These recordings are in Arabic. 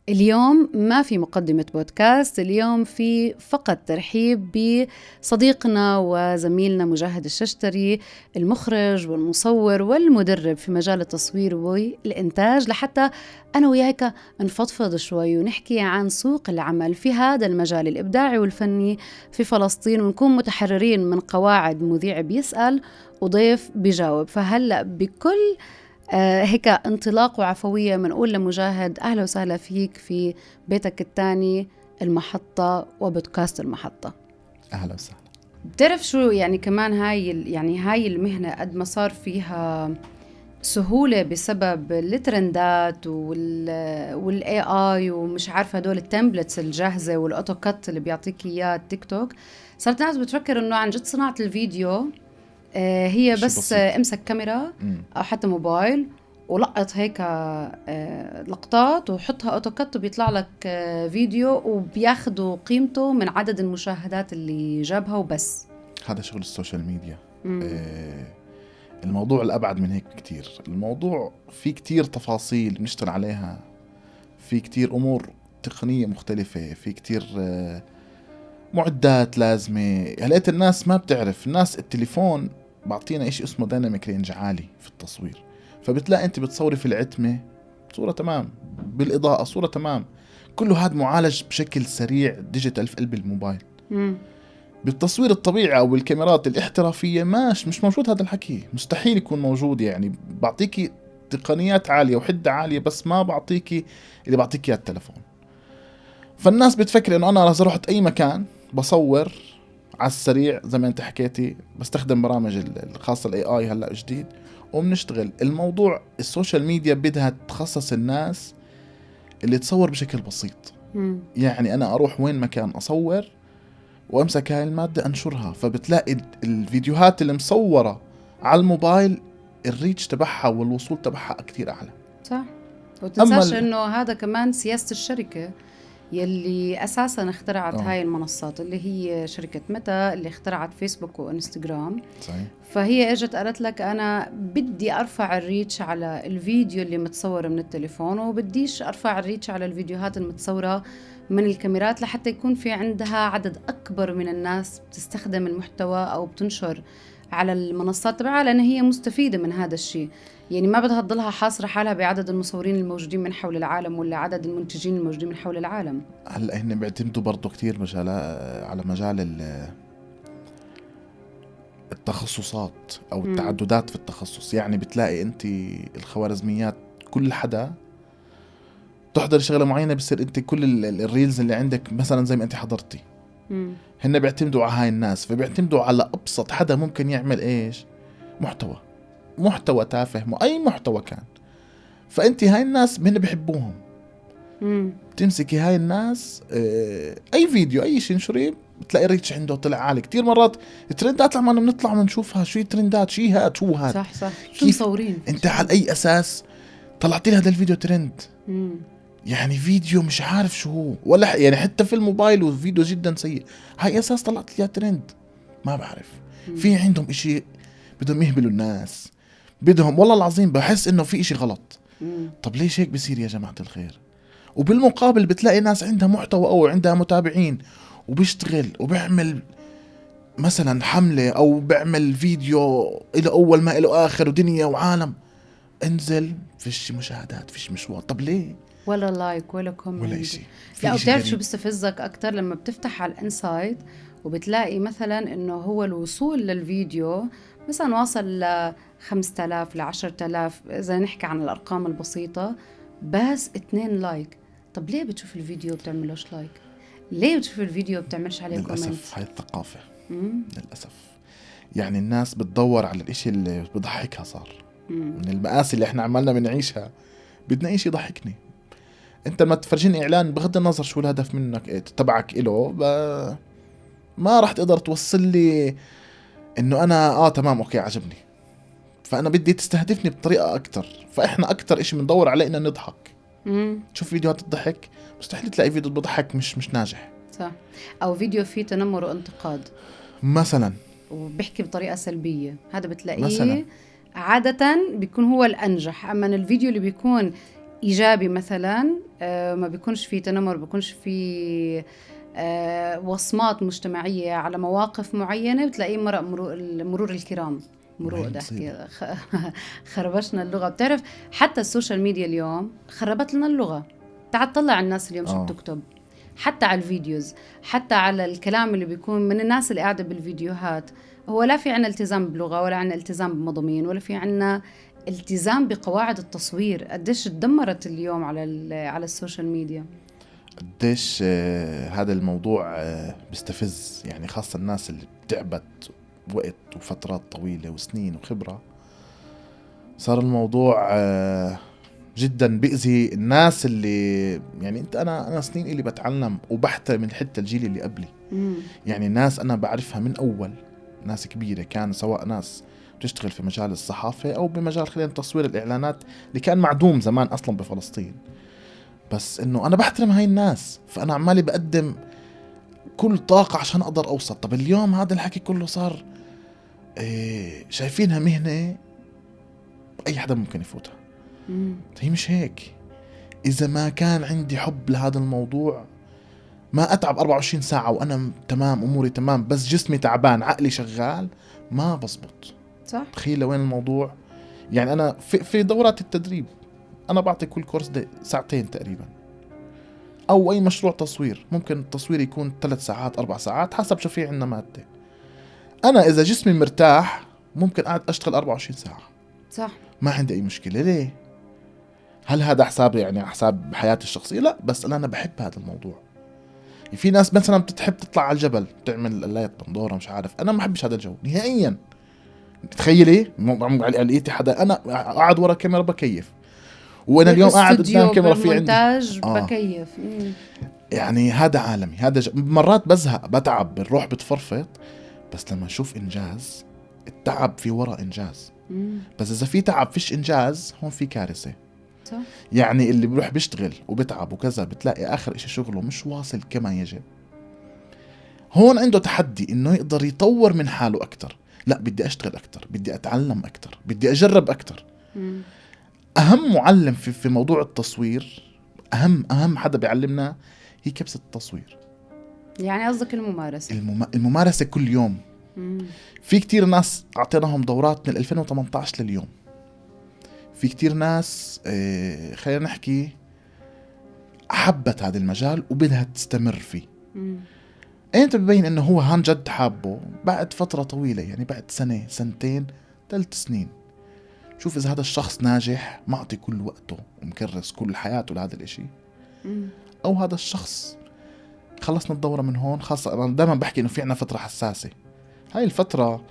اليوم ما في مقدمة بودكاست، اليوم في فقط ترحيب بصديقنا وزميلنا مجاهد الششتري، المخرج والمصور والمدرب في مجال التصوير والإنتاج، لحتى أنا وياك نفضفض شوي ونحكي عن سوق العمل في هذا المجال الإبداعي والفني في فلسطين، ونكون متحررين من قواعد مذيع بيسأل وضيف بيجاوب. فهلأ بكل هيك انطلاق وعفوية منقول لمجاهد أهلا وسهلا فيك في بيتك الثاني المحطة وبودكاست المحطة. أهلا وسهلا. بتعرف شو يعني كمان هاي المهنة قد ما صار فيها سهولة بسبب الترندات والاي اي ومش عارفة هدول التمبلتس الجاهزة والاوتوكات اللي بيعطيك اياه التيك توك، صارت ناس بتفكر انه عن جد صناعة الفيديو هي بس بسيط. امسك كاميرا أو حتى موبايل ولقط هيك لقطات وحطها أوتوكات وبيطلع لك فيديو وبياخدوا قيمته من عدد المشاهدات اللي جابها وبس. هذا شغل السوشيال ميديا. الموضوع الأبعد من هيك كتير. الموضوع في كتير تفاصيل نشتغل عليها، في كتير أمور تقنية مختلفة، في كتير معدات لازمة. هلقيت الناس ما بتعرف، الناس التليفون بعطينا إشي اسمه دايناميك رينج عالي في التصوير، فبتلاقي أنت بتصوري في العتمة صورة تمام، بالإضاءة صورة تمام، كله هذا معالج بشكل سريع ديجيتال في قلب الموبايل. بالتصوير الطبيعي أو بالكاميرات الاحترافية مش موجود هذا الحكي، مستحيل يكون موجود. يعني بعطيكي تقنيات عالية وحدة عالية بس ما بعطيكي اللي بعطيكي إياه التلفون. فالناس بتفكر إنه أنا إذا رحت أي مكان بصور على السريع زي ما أنت حكيتي، بستخدم برامج الخاصة الاي اي هلأ جديد وبنشتغل. الموضوع السوشيال ميديا بدها تخصص الناس اللي تصور بشكل بسيط. يعني أنا أروح وين مكان أصور وامسك هاي المادة انشرها، فبتلاقي الفيديوهات اللي مصورة على الموبايل الريتش تبعها والوصول تبعها كتير اعلى. صح. وتنساش انه هذا كمان سياسة الشركة يلي اساسا اخترعت هاي المنصات، اللي هي شركة ميتا اللي اخترعت فيسبوك وانستغرام. صحيح. فهي اجت قالت لك انا بدي ارفع الريتش على الفيديو اللي متصور من التليفون، وبديش ارفع الريتش على الفيديوهات المتصورة من الكاميرات، لحتى يكون في عندها عدد أكبر من الناس بتستخدم المحتوى أو بتنشر على المنصات تبعها، لأن هي مستفيدة من هذا الشيء. يعني ما بدها تضلها حاصرة حالها بعدد المصورين الموجودين من حول العالم ولا عدد المنتجين الموجودين من حول العالم. هلا هن بيعتمدوا برضو كتير على مجال التخصصات أو التعددات في التخصص. يعني بتلاقي أنت الخوارزميات كل حدا تحضر شغلة معينة بصير أنت كل الريلز اللي عندك مثلا زي ما أنت حضرتي. هن بيعتمدوا على هاي الناس، فبيعتمدوا على أبسط حدا ممكن يعمل إيش محتوى تافه، أي محتوى كان. فأنت هاي الناس من بيحبوهم. تمسكي هاي الناس أي فيديو أي شيء نشريه بتلاقي ريتش عنده طلع عالي. كتير مرات الترندات لما بنطلع بنشوفها شو الترندات، شو هاد صح شو مصورين انت على اي اساس طلعتي لي هذا الفيديو ترند؟ يعني فيديو مش عارف شو هو، ولا يعني حتى في الموبايل وفيديو جدا سيء، هاي اساس طلعت لي ترند؟ ما بعرف. في عندهم اشي بدهم يهبلوا الناس، بدهم والله العظيم بحس انه في اشي غلط. طب ليش هيك بصير يا جماعة الخير؟ وبالمقابل بتلاقي ناس عندها محتوى او عندها متابعين وبيشتغل وبيعمل مثلا حملة او بيعمل فيديو الى اول ما الى اخر ودنيا وعالم، انزل فيش مشاهدات فيش مشوار. طب ليه؟ ولا لايك ولا كومنت ولا شيء. لا. وبتعرف شو بيستفزك اكتر؟ لما بتفتح على الانسايد وبتلاقي مثلا انه هو الوصول للفيديو مثلا واصل ل 5000 ل 10000 اذا نحكي عن الارقام البسيطة، بس 2 لايك. طب ليه بتشوف الفيديو وبتعملوش لايك؟ ليه بتشوف الفيديو وبتعملش عليه كومنت؟ للأسف هاي الثقافة. للأسف يعني الناس بتدور على الاشي اللي بضحكها. صار من المآسي اللي احنا عمالنا بنعيشها، بدنا اشي يضحكني. انت ما تفرجيني اعلان بغض النظر شو الهدف منك تبعك له، ما راح تقدر توصل لي انه انا تمام اوكي عجبني. فانا بدي تستهدفني بطريقة اكتر. فاحنا اكتر اشي بندور عليه انه نضحك. تشوف فيديوهات تضحك، مستحيل تلاقي فيديو بضحك مش ناجح. صح. او فيديو فيه تنمر وانتقاد مثلا وبيحكي بطريقة سلبية، هذا بتلاقيه مثلا عادة بيكون هو الأنجح. أما الفيديو اللي بيكون إيجابي مثلا، ما بيكونش في تنمر، بيكونش في وصمات مجتمعية على مواقف معينة، بتلاقيه مرور الكرام، مرور ضحكي خربشنا اللغة. بتعرف حتى السوشيال ميديا اليوم خربت لنا اللغة. تعال طلع الناس اليوم شو بتكتب، حتى على الفيديوز، حتى على الكلام اللي بيكون من الناس اللي قاعدة بالفيديوهات. هو لا في عنا التزام بلغة، ولا عنا التزام بمضامين، ولا في عنا التزام بقواعد التصوير. قديش تدمرت اليوم على السوشيال ميديا. قديش هذا الموضوع بيستفز، يعني خاصة الناس اللي بتعبت وقت وفترات طويلة وسنين وخبرة. صار الموضوع جدا بيأذي الناس اللي يعني أنا سنين اللي بتعلم وبحترم حتى الجيل اللي قبلي. يعني ناس أنا بعرفها من أول، ناس كبيرة كان، سواء ناس بتشتغل في مجال الصحافة أو بمجال خلينا تصوير الإعلانات اللي كان معدوم زمان أصلا بفلسطين. بس إنه أنا بحترم هاي الناس، فأنا عمالي بقدم كل طاقة عشان أقدر أوصل. طب اليوم هذا الحكي كله صار شايفينها مهنة أي حدا ممكن يفوتها. هي مش هيك. إذا ما كان عندي حب لهذا الموضوع ما أتعب 24 ساعة وأنا تمام، أموري تمام، بس جسمي تعبان عقلي شغال، ما بزبط. صح. تخيل وين الموضوع. يعني أنا في دورات التدريب أنا بعطي كل كورس ده 2 ساعة تقريبا، أو أي مشروع تصوير ممكن التصوير يكون 3 ساعات 4 ساعات حسب شو في عنا مادة. أنا إذا جسمي مرتاح ممكن قاعد أشتغل 24 ساعة. صح. ما عندي أي مشكلة. ليه؟ هل هذا حساب يعني حساب حياتي الشخصية؟ لا، بس أنا بحب هذا الموضوع. في ناس مثلا بتحب تطلع على الجبل تعمل قلاية بندورة مش عارف، أنا ما بحبش هذا الجو نهائيا. تخيلي لقيتي حدا أنا قاعد ورا كاميرا بكيف، وأنا اليوم قاعد قدام كاميرا في عندي بكيف. يعني هذا عالمي. هذا مرات بزهق بتعب بالروح بتفرفط، بس لما أشوف إنجاز التعب في ورا إنجاز. بس إذا في تعب فيش إنجاز هون في كارثة. صح. يعني اللي بروح بيشتغل وبتعب وكذا بتلاقي آخر إشي شغله مش واصل كما يجب. هون عنده تحدي إنه يقدر يطور من حاله أكتر. لا، بدي أشتغل أكتر، بدي أتعلم أكتر، بدي أجرب أكتر. أهم معلم في موضوع التصوير، أهم حدا بيعلمنا هي كبسة التصوير. يعني قصدك الممارسة. الممارسة كل يوم. في كتير ناس أعطيناهم دورات من 2018 لليوم. في كتير ناس خلينا نحكي حبت هذا المجال وبدها تستمر فيه. انت ببين انه هو عن جد حابه بعد فترة طويلة، يعني بعد 1 2 3 سنين. شوف اذا هذا الشخص ناجح معطي كل وقته ومكرس كل حياته لهذا الاشي، او هذا الشخص خلصنا الدورة من هون. خاصة انا دائما بحكي انه في عنا فترة حساسة. هاي الفترة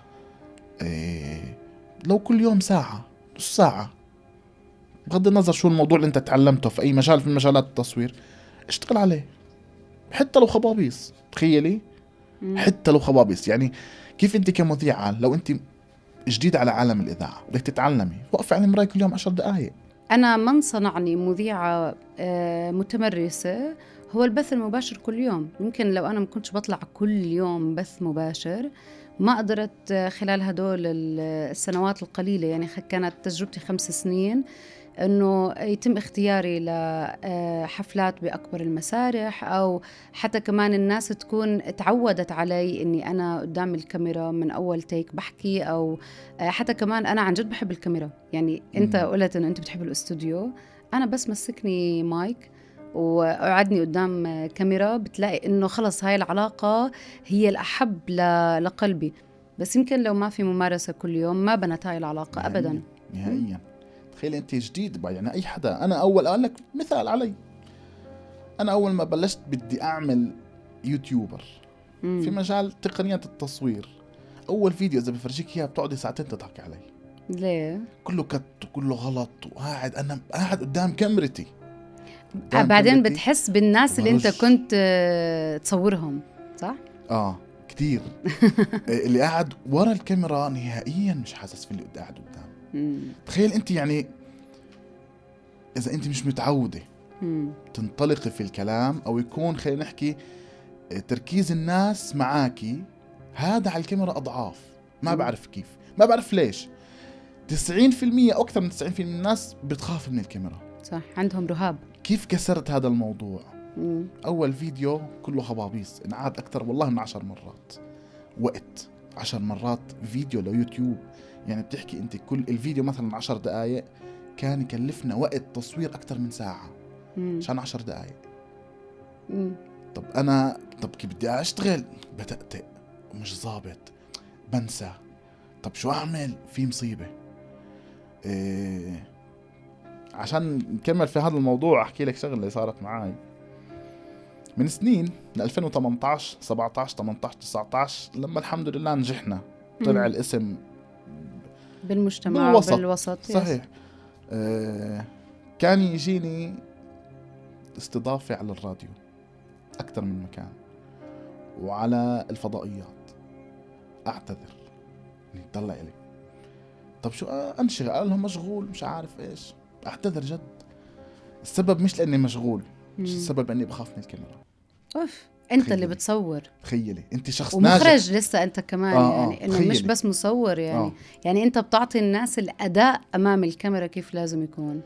لو كل يوم ساعة نص ساعة، بغض النظر شو الموضوع اللي انت تعلمته في اي مجال في مجالات التصوير، اشتغل عليه حتى لو خبابيص. تخيلي حتى لو خبابيص. يعني كيف انت كمذيعة لو انت جديد على عالم الإذاعة بدك تتعلمي، وقفي على المراية كل يوم 10 دقائق. أنا من صنعني مذيعة متمرسة هو البث المباشر كل يوم. يمكن لو أنا ما كنتش بطلع كل يوم بث مباشر ما قدرت خلال هدول السنوات القليلة، يعني كانت تجربتي 5 سنين، أنه يتم اختياري لحفلات بأكبر المسارح، أو حتى كمان الناس تكون تعودت علي أني أنا قدام الكاميرا من أول تيك بحكي، أو حتى كمان أنا عن جد بحب الكاميرا. يعني أنت قلت أنه أنت بتحب الاستوديو، أنا بس مسكني مايك وقعدني قدام كاميرا بتلاقي أنه خلص هاي العلاقة هي الأحب لقلبي. بس يمكن لو ما في ممارسة كل يوم ما بنت هاي العلاقة أبدا نهائيا. تخيل انت جديد بقى، يعني اي حدا، انا اول اقول لك مثال علي، انا اول ما بلشت بدي اعمل يوتيوبر في مجال تقنية التصوير، اول فيديو اذا بفرجيك اياه بتقعدي 2 ساعة تضحك علي. ليه؟ كله كت وكله غلط، وقاعد انا قاعد قدام كاميرتي. بعدين بتحس بالناس اللي انت كنت تصورهم، صح؟ كتير. اللي قاعد ورا الكاميرا نهائيا مش حاسس في اللي قاعد قدام. تخيل انت، يعني اذا انت مش متعودة تنطلقي في الكلام، او يكون خلينا نحكي تركيز الناس معاكي هذا على الكاميرا اضعاف. ما بعرف كيف، ما بعرف ليش 90% او اكثر من 90% من الناس بتخاف من الكاميرا. صح، عندهم رهاب. كيف كسرت هذا الموضوع؟ أول فيديو كله خبابيس، انعاد أكثر والله من 10 مرات. وقت 10 مرات فيديو ليوتيوب، يعني بتحكي أنت كل الفيديو مثلا 10 دقايق، كان يكلفنا وقت تصوير أكثر من ساعة عشان 10 دقايق. طب كيف بدي أشتغل؟ بتأتئ ومش ظابط، بنسى. طب شو أعمل؟ في مصيبة. عشان نكمل في هذا الموضوع أحكي لك شغلة اللي صارت معاي من سنين، من 2018 17 18 19 لما الحمد لله نجحنا، طلع الاسم بالمجتمع بالوسط. صحيح. كان يجيني استضافة على الراديو أكثر من مكان وعلى الفضائيات. أعتذر، طلع إلي طب شو أنشغل؟ قال لهم مشغول مش عارف إيش. أعتذر جد، السبب مش لأني مشغول، السبب أني بخاف من الكاميرا. أوف، أنت اللي بتصور. تخيلي أنت شخص ومخرج ناجح لسه أنت كمان. يعني إنه مش بس مصور يعني. يعني أنت بتعطي الناس الأداء أمام الكاميرا كيف لازم يكون.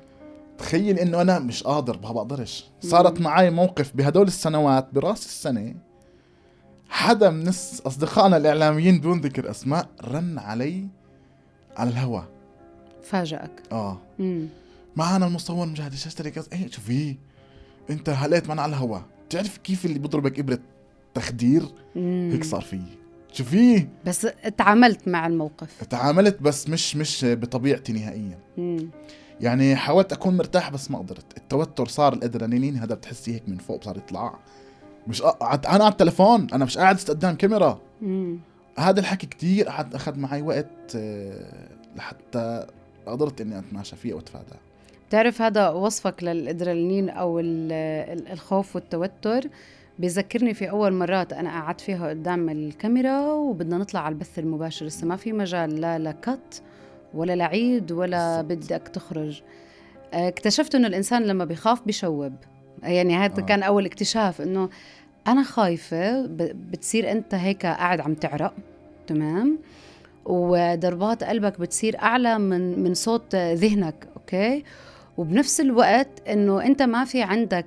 تخيل إنه أنا مش قادر، ما بقدرش. صارت معي موقف بهدول السنوات براس السنة، حدا من أصدقائنا الإعلاميين بدون ذكر أسماء رن علي على الهوا، فاجأك. معنا المصور مجاهد الششتري كذا. ايه شو فيه انت هلقيت معنا على الهوا؟ تعرف كيف اللي بضربك إبرة تخدير؟ هيك صار فيه. شو فيه؟ بس تعاملت مع الموقف. تعاملت بس مش بطبيعتي نهائيا. يعني حاولت اكون مرتاح بس ما قدرت. التوتر صار، الادرينالين هذا بتحسي هيك من فوق صار يطلع. مش انا على التلفون، انا مش قاعد قدام كاميرا. هذا الحكي كتير اخذ معي وقت لحتى قدرت اني اتماشى فيه واتفادى. تعرف هذا وصفك للادرينالين او الخوف والتوتر بيذكرني في اول مرات انا قعدت فيها قدام الكاميرا وبدنا نطلع على البث المباشر، لسه ما في مجال لا لكت ولا لعيد ولا بدك تخرج. اكتشفت انه الانسان لما بيخاف بيشوب. يعني هذا كان اول اكتشاف، انه انا خايفة بتصير انت هيك قاعد عم تعرق، تمام، وضربات قلبك بتصير أعلى من صوت ذهنك، أوكي، وبنفس الوقت إنه أنت ما في عندك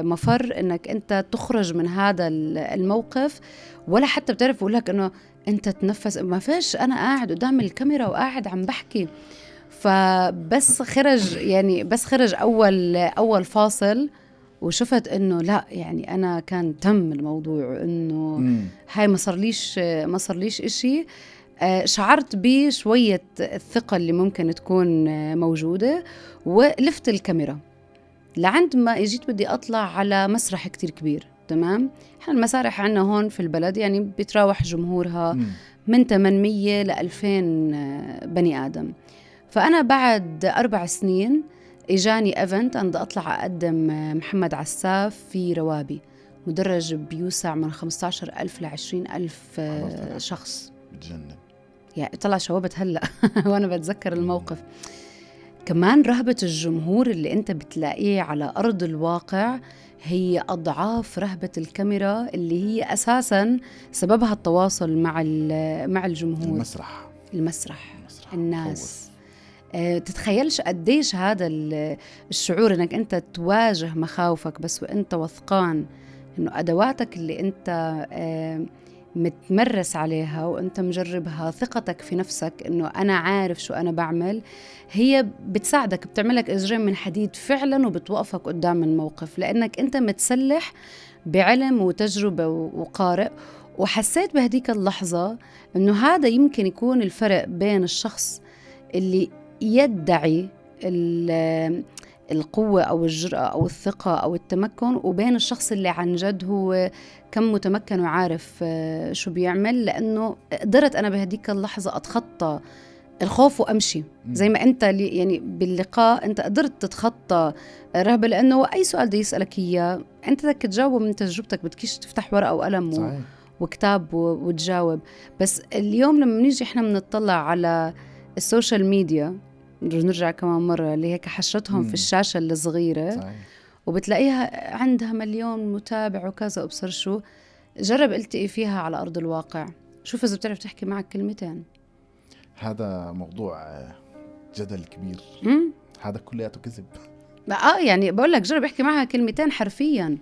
مفر إنك أنت تخرج من هذا الموقف، ولا حتى بتعرف أقول لك إنه أنت تنفس، ما فيش. أنا قاعد قدام الكاميرا وقاعد عم بحكي. فبس خرج يعني بس خرج أول فاصل وشفت إنه لا، يعني أنا كان تم الموضوع، إنه هاي ما صارليش إشي. شعرت بشوية الثقة اللي ممكن تكون موجودة، ولفت الكاميرا لعند ما اجيت بدي أطلع على مسرح كتير كبير، تمام. احنا المسارح عنا هون في البلد يعني بيتراوح جمهورها من 800 ل 2000 بني آدم. فأنا بعد 4 سنين إجاني إيفنت أنا بدي أطلع أقدم محمد عساف في روابي، مدرج بيوسع من 15,000 ل 20,000 شخص. بتجنن يعني طلع شوابت هلأ وأنا بتذكر الموقف. كمان رهبة الجمهور اللي أنت بتلاقيه على أرض الواقع هي أضعاف رهبة الكاميرا، اللي هي أساساً سببها التواصل مع الجمهور. المسرح الناس. تتخيلش قديش هذا الشعور إنك أنت تواجه مخاوفك بس وأنت وثقان إنه أدواتك اللي أنت متمرس عليها وأنت مجربها، ثقتك في نفسك إنه أنا عارف شو أنا بعمل، هي بتساعدك، بتعملك إجرام من حديد فعلا وبتوقفك قدام الموقف، لأنك أنت متسلح بعلم وتجربة وقارئ. وحسيت بهديك اللحظة إنه هذا يمكن يكون الفرق بين الشخص اللي يدعي القوة أو الجرأة أو الثقة أو التمكن، وبين الشخص اللي عن جد هو كم متمكن وعارف شو بيعمل. لأنه قدرت أنا بهديك اللحظة أتخطى الخوف وأمشي زي ما أنت يعني باللقاء أنت قدرت تتخطى الرهبة، لأنه أي سؤال دي يسألك إياه أنت بدك تجاوب من تجربتك، بدكيش تفتح ورقة وقلم وكتاب وتجاوب. بس اليوم لما نيجي إحنا بنطلع على السوشيال ميديا، نرجع كمان مرة اللي هيك حشرتهم في الشاشة الصغيرة وبتلاقيها عندها 1,000,000 متابع وكذا وبصر شو. جرب التقي فيها على أرض الواقع، شوف إذا بتعرف تحكي معك كلمتين. هذا موضوع جدل كبير. هذا كلياته كذب. يعني بقول لك جرب احكي معها كلمتين حرفيا.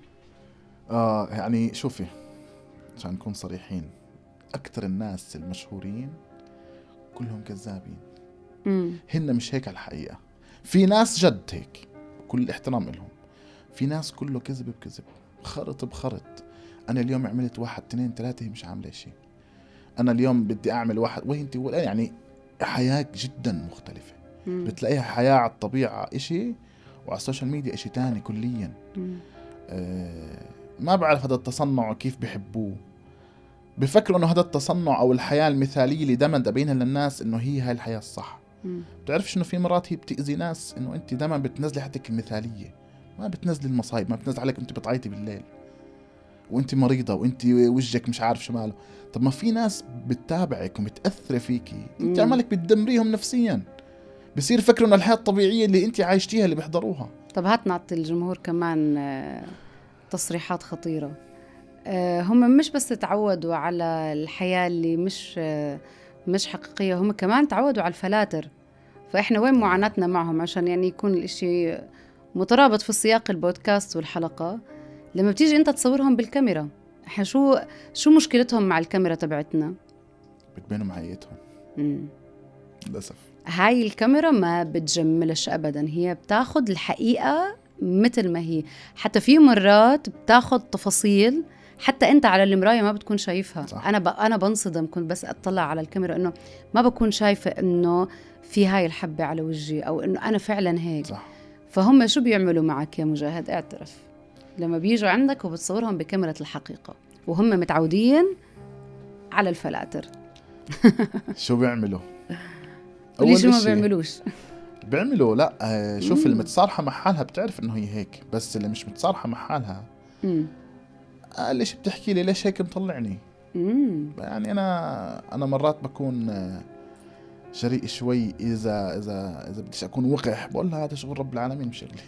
يعني شوفي عشان نكون صريحين، أكثر الناس المشهورين كلهم كذابين. هن مش هيك على الحقيقة. في ناس جد هيك كل احترام لهم، في ناس كله كذب بكذب، خرط بخرط. أنا اليوم عملت 1 2 3 مش عاملة شيء. أنا اليوم بدي أعمل 1 وانتي ولا يعني حياة جدا مختلفة. بتلاقيها حياة على الطبيعة إشي وعلى السوشيال ميديا إشي تاني كليا. ما بعرف هذا التصنع كيف بيحبوه، بفكروا انه هذا التصنع او الحياة المثالية اللي دائما تبينها للناس انه هاي الحياة الصح. بتعرفش انه في مرات هي بتأذي ناس، انه انت دائما بتنزلي حياتك المثالية، ما بتنزلي المصايب، ما بتنزل عليك انت بتعيطي بالليل وانت مريضة وانت وجهك مش عارف شماله. طب ما في ناس بتتابعك ومتأثرة فيكي، انت عمالك بتدمريهم نفسيا، بصير فكروا انه الحياة الطبيعية اللي انت عايشتيها اللي بيحضروها. طب هات نعطي الجمهور كمان تصريحات خطيرة. هم مش بس تعودوا على الحياة اللي مش حقيقية، هم كمان تعودوا على الفلاتر. فإحنا وين معاناتنا معهم عشان يعني يكون الإشي مترابط في سياق البودكاست والحلقة؟ لما بتيجي أنت تصورهم بالكاميرا، إحنا شو مشكلتهم مع الكاميرا تبعتنا؟ بتبينوا معيتهم للأسف. هاي الكاميرا ما بتجملش أبدا، هي بتاخد الحقيقة مثل ما هي. حتى في مرات بتاخد تفاصيل حتى انت على المرايه ما بتكون شايفها. صح. انا بنصدم، كنت بس اطلع على الكاميرا انه ما بكون شايفه انه في هاي الحبه على وجهي او انه انا فعلا هيك. صح. فهم شو بيعملوا معك يا مجاهد؟ اعترف، لما بيجوا عندك وبتصورهم بكاميرا الحقيقه وهم متعودين على الفلاتر شو بيعملوا؟ أول شو ما بيعملوش بيعملوا لا شوف اللي متصارحه مع حالها بتعرف انه هي هيك، بس اللي مش متصارحه مع حالها ليش بتحكي لي ليش هيك مطلعني؟ يعني انا مرات بكون جريء شوي، اذا بديش اكون وقح بقول لها هذا شغل رب العالمين مش شغلي.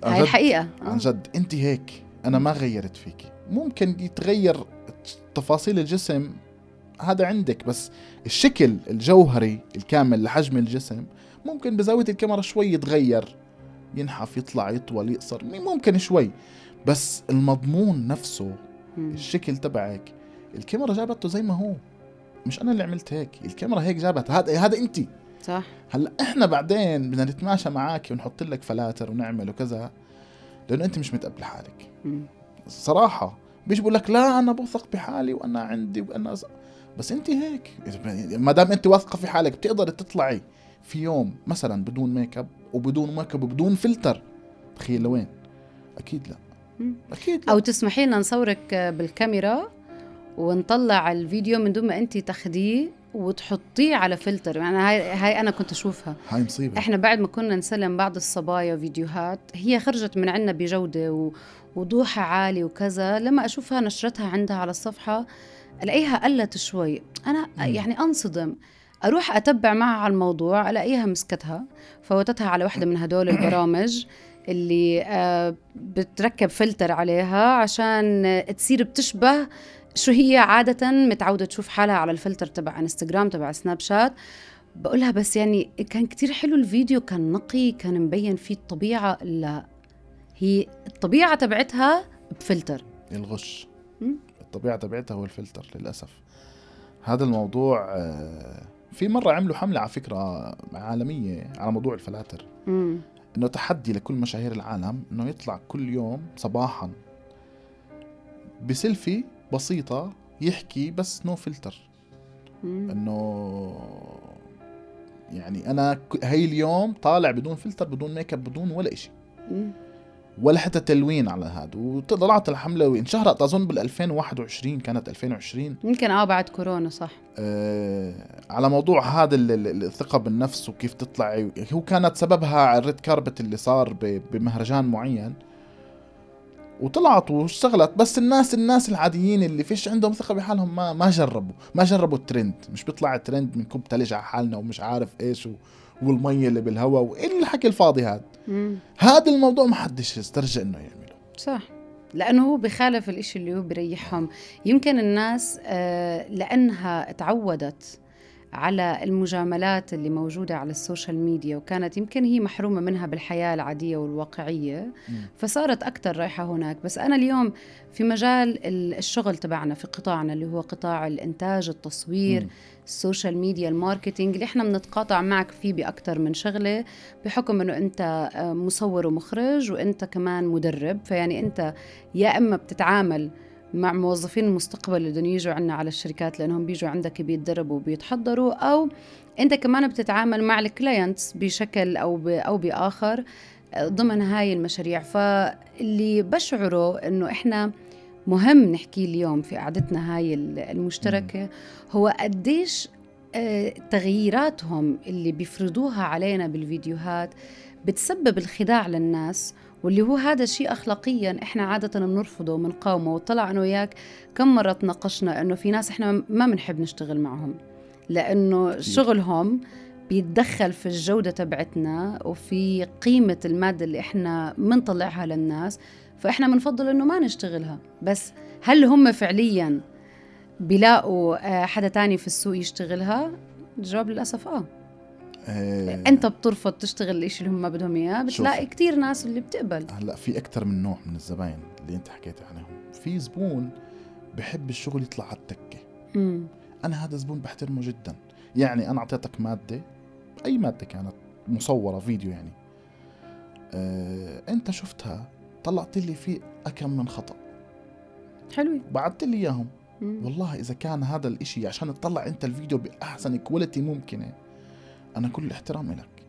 هاي الحقيقه عن جد انت هيك، انا ما غيرت فيكي. ممكن يتغير تفاصيل الجسم هذا عندك، بس الشكل الجوهري الكامل لحجم الجسم ممكن بزاوية الكاميرا شوي يتغير، ينحف يطلع يطول يقصر ممكن شوي، بس المضمون نفسه الشكل تبعك الكاميرا جابته زي ما هو. مش انا اللي عملت هيك، الكاميرا هيك جابت. هذا انت صح. هلا احنا بعدين بدنا نتماشى معاك ونحط لك فلاتر ونعمل وكذا لانه انت مش متقبل حالك. صراحة بيجي بقول لك لا انا بوثق بحالي وانا عندي وانا بس انت هيك. ما دام انت واثقة في حالك بتقدر تطلعي في يوم مثلا بدون ميك اب وبدون فلتر، تخيل لوين؟ اكيد لا. أكيد لا. أو تسمحي لنا نصورك بالكاميرا ونطلع الفيديو من دون ما أنت تاخديه وتحطيه على فلتر. يعني هاي أنا كنت أشوفها، هاي مصيبة. إحنا بعد ما كنا نسلم بعض الصبايا فيديوهات هي خرجت من عنا بجودة ووضوحها عالي وكذا، لما أشوفها نشرتها عندها على الصفحة ألاقيها قلت شوي. أنا يعني أنصدم، أروح أتبع معها على الموضوع ألاقيها مسكتها فوتتها على واحدة من هدول البرامج اللي بتركب فلتر عليها عشان تصير بتشبه شو هي عادة متعودة تشوف حالها على الفلتر تبع انستغرام تبع سناب شات. بقولها بس يعني كان كتير حلو الفيديو، كان نقي، كان مبين فيه الطبيعة. لا، هي الطبيعة تبعتها بفلتر الغش. الطبيعة تبعتها هو الفلتر للأسف. هذا الموضوع في مرة عملوا حملة على فكرة عالمية على موضوع الفلاتر، إنه تحدي لكل مشاهير العالم إنه يطلع كل يوم صباحا بسيلفي بسيطة يحكي بس نو فلتر. إنه يعني أنا هاي اليوم طالع بدون فلتر بدون ميك اب بدون ولا إشي ولا حتى تلوين على هذا. وطلعت الحملة وانشهرت أظن بال2021 كانت 2020 يمكن بعد كورونا صح. على موضوع هذا الثقة بالنفس وكيف تطلع. هو كانت سببها الريد كاربت اللي صار بمهرجان معين وطلعت واشتغلت. بس الناس العاديين اللي فيش عندهم ثقة بحالهم ما جربوا الترند. مش بيطلع الترند من كوب تلج على حالنا ومش عارف ايش والمية اللي بالهواء وايه الحكي الفاضي هذا الموضوع ما حدش يسترجع انه يعمله. صح، لانه هو بخالف الاشي اللي هو بريحهم. يمكن الناس لانها تعودت على المجاملات اللي موجودة على السوشيال ميديا، وكانت يمكن هي محرومة منها بالحياة العادية والواقعية، فصارت أكتر رايحة هناك. بس أنا اليوم في مجال الشغل تبعنا في قطاعنا اللي هو قطاع الإنتاج، التصوير، السوشيال ميديا، الماركتينج، اللي احنا بنتقاطع معك فيه بأكتر من شغلة، بحكم أنه أنت مصور ومخرج وأنت كمان مدرب. فيعني أنت يا إما بتتعامل مع موظفين المستقبل اللي بدهم يجوا عنا على الشركات لأنهم بيجوا عندك بيتدربوا وبيتحضروا، أو أنت كمان بتتعامل مع الكلاينتس بشكل أو بآخر ضمن هاي المشاريع. فاللي بشعره أنه إحنا مهم نحكي اليوم في قعدتنا هاي المشتركة هو قديش تغييراتهم اللي بيفرضوها علينا بالفيديوهات بتسبب الخداع للناس، واللي هو هذا الشيء أخلاقياً إحنا عادة بنرفضه ومنقاومه. وطلع أنا وياك كم مرة تناقشنا إنه في ناس إحنا ما بنحب نشتغل معهم لأنه شغلهم بيتدخل في الجودة تبعتنا وفي قيمة المادة اللي إحنا منطلعها للناس، فإحنا منفضل إنه ما نشتغلها. بس هل هم فعلياً بيلاقوا حدا تاني في السوق يشتغلها؟ الجواب للأسف أنت بترفض تشتغل الإشي اللي هم ما بدهم إياه، بتلاقي كتير ناس اللي بتقبل. هلأ في أكتر من نوع من الزباين اللي أنت حكيت عنهم. في زبون بحب الشغل يطلع على التكة. أنا هذا زبون بحترمه جدا. يعني أنا أعطيتك مادة، أي مادة كانت مصورة فيديو يعني، أنت شفتها طلعت لي فيه أكم من خطأ حلوة، بعدت لي إياهم. والله إذا كان هذا الإشي عشان تطلع أنت الفيديو بأحسن كواليتي ممكنة، أنا كل احترام لك.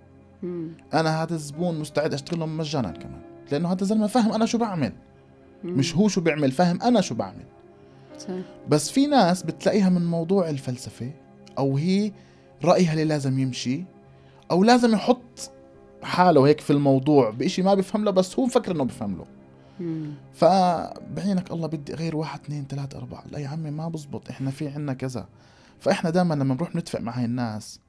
أنا هذا الزبون مستعد أشتغله مجانا كمان، لأنه هذا زلمة فاهم أنا شو بعمل، مش هو شو بيعمل، فاهم أنا شو بعمل. بس في ناس بتلاقيها من موضوع الفلسفة، أو هي رأيها اللي لازم يمشي، أو لازم يحط حاله هيك في الموضوع بإشي ما بيفهم له، بس هو مفكر إنه بيفهم له. فبعينك الله بدي غير 1 2 3 4. لا يا عمي ما بزبط، إحنا في عنا كذا. فإحنا دائما لما نروح نتفق مع هاي الناس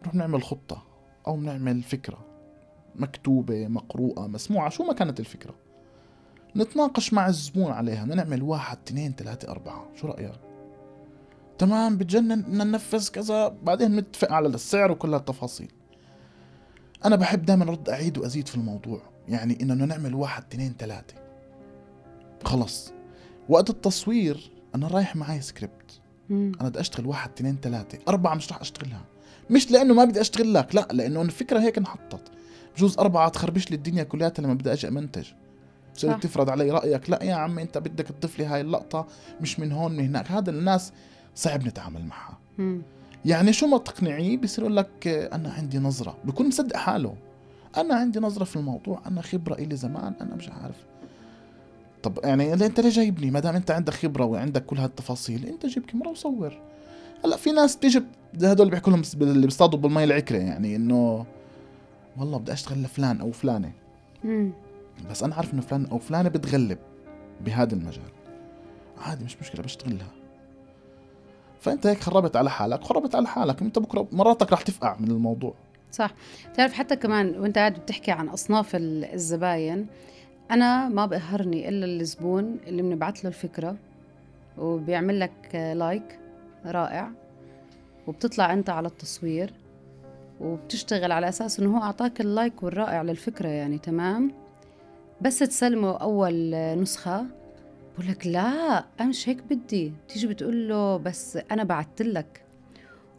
نروح نعمل خطة أو نعمل فكرة مكتوبة مقروءة مسموعة، شو ما كانت الفكرة، نتناقش مع الزبون عليها، نعمل 1 2 3 4. شو رأيك؟ تمام، بتجنن، ننفذ كذا، بعدين نتفق على السعر وكل هالتفاصيل. أنا بحب دائما أرد أعيد وأزيد في الموضوع، يعني إنه نعمل 1 2 3 خلص. وقت التصوير أنا رايح معي سكريبت، أنا بدي أشتغل 1 2 3 4 مش رح أشتغلها، مش لأنه ما بدي أشتغل لك، لا، لأنه الفكرة هيك انحطت. بجوز 4 تخربش لي الدنيا كلها لما بدي أجي أمنتج، بصير تفرض علي رأيك، لا يا عمي أنت بدك تضيف لي هاي اللقطة مش من هون من هناك. هذا الناس صعب نتعامل معها. يعني شو ما تقنعيه بيصير يقول لك أنا عندي نظرة، بيكون مصدق حاله، أنا عندي نظرة في الموضوع، أنا خبرة إلي زمان، أنا مش عارف. طب يعني أنت ليه جايبني؟ ما دام أنت عندك خبرة وعندك كل هالتفاصيل، أنت جيب كاميرا وصور. هلا في ناس تيجي هدول بيحكوا لهم اللي بيصطادوا بالمي العكرة، يعني إنه والله بدي أشتغل لفلان أو فلانة، بس أنا عارف إنه فلان أو فلانة بتغلب بهذا المجال، عادي مش مشكلة بشتغلها. فأنت هيك خربت على حالك، أنت بكرة مراتك راح تفقع من الموضوع. صح. تعرف حتى كمان وانت قاعد بتحكي عن أصناف الزباين، أنا ما بقهرني إلا الزبون اللي بنبعث له الفكرة وبيعمل لك لايك رائع، وبتطلع أنت على التصوير وبتشتغل على أساس إنه هو أعطاك اللايك والرائع للفكرة، يعني تمام، بس تسلمه أول نسخة بقول لك لا أنا مش هيك بدي. تيجي بتقول له بس أنا بعثت لك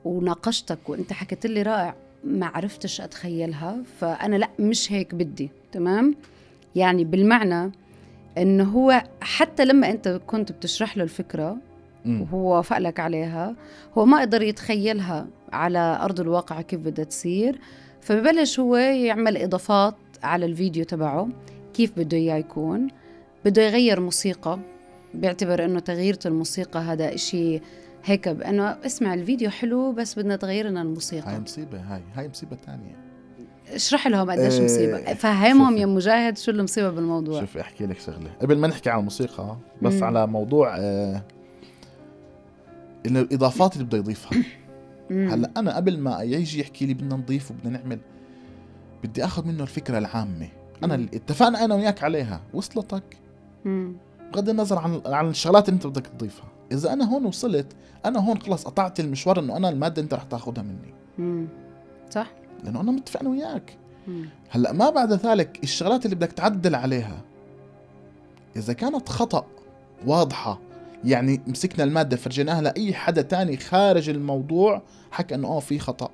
وناقشتك وأنت حكيت لي رائع، ما عرفتش أتخيلها، فأنا لا مش هيك بدي. تمام، يعني بالمعنى إنه هو حتى لما أنت كنت بتشرح له الفكرة وهو وافق لك عليها، هو ما قدر يتخيلها على أرض الواقع كيف بدها تصير، فببلش هو يعمل إضافات على الفيديو تبعه كيف بده إياه يكون. بده يغير موسيقى، بيعتبر إنه تغيير الموسيقى هذا إشي هيك، بأنه اسمع الفيديو حلو بس بدنا تغير لنا الموسيقى. هاي مصيبة، هاي مصيبة تانية. اشرح لهم قديش مصيبة، فهمهم يا مجاهد شو المصيبة بالموضوع. شوف احكي لك شغلة قبل ما نحكي عن الموسيقى، بس على موضوع إنه الإضافات اللي بده يضيفها. هلا أنا قبل ما يجي يحكي لي بدنا نضيف وبدنا نعمل، بدي أخذ منه الفكرة العامة، أنا اللي اتفقنا أنا وياك عليها، وصلتك؟ بغض النظر عن الشغلات اللي أنت بدك تضيفها. اذا انا هون وصلت، انا هون خلص قطعت المشوار انه انا الماده انت رح تاخذها مني. صح، لانه انا متفق انا وياك. هلا ما بعد ذلك الشغلات اللي بدك تعدل عليها اذا كانت خطأ واضحة، يعني مسكنا المادة فرجيناها لأي حدا تاني خارج الموضوع حكى انه في خطأ،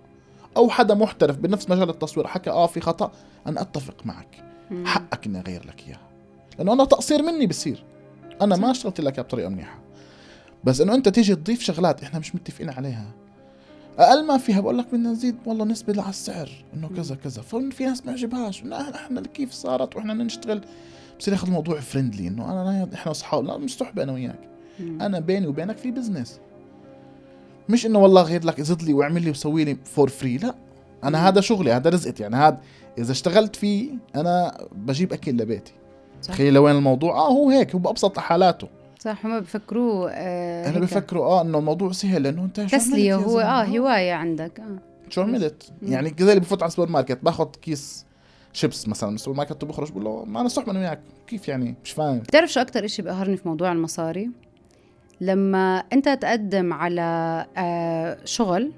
او حدا محترف بنفس مجال التصوير حكى في خطأ، انا اتفق معك، حقك اني اغير لك اياها، لانه انا تقصير مني بصير، انا ما اشتغلت لك بطريقة منيحة. بس انه انت تيجي تضيف شغلات احنا مش متفقين عليها، اقل ما فيها بقول لك بدنا نزيد والله نسبة على السعر انه كذا كذا، ففي ناس ما يعجبهاش، احنا كيف صارت واحنا نشتغل. بصير ياخذ الموضوع فريندلي انه احنا اصحاب، لا مش صحبه انا وياك، انا بيني وبينك في بزنس، مش انه والله غير لك زد لي واعمل لي وسوي لي فور فري. لا، انا هذا شغلي، هذا رزقتي، يعني هذا اذا اشتغلت فيه انا بجيب اكل لبيتي. تخيل وين الموضوع هو هيك، هو بابسط حالاته. صح، هم بفكروه انا بفكروا انه الموضوع سهل لانه انت تسليه، هو هوايه عندك. شو عملت يعني كذا اللي بفوت على السوبر ماركت باخذ كيس شيبس مثلا من السوبر ماركت وبخرج بقول له ما انا صح من وياك، كيف يعني مش فاهم. بتعرف شو اكتر اشي بقهرني في موضوع المصاري؟ لما انت تقدم على شغل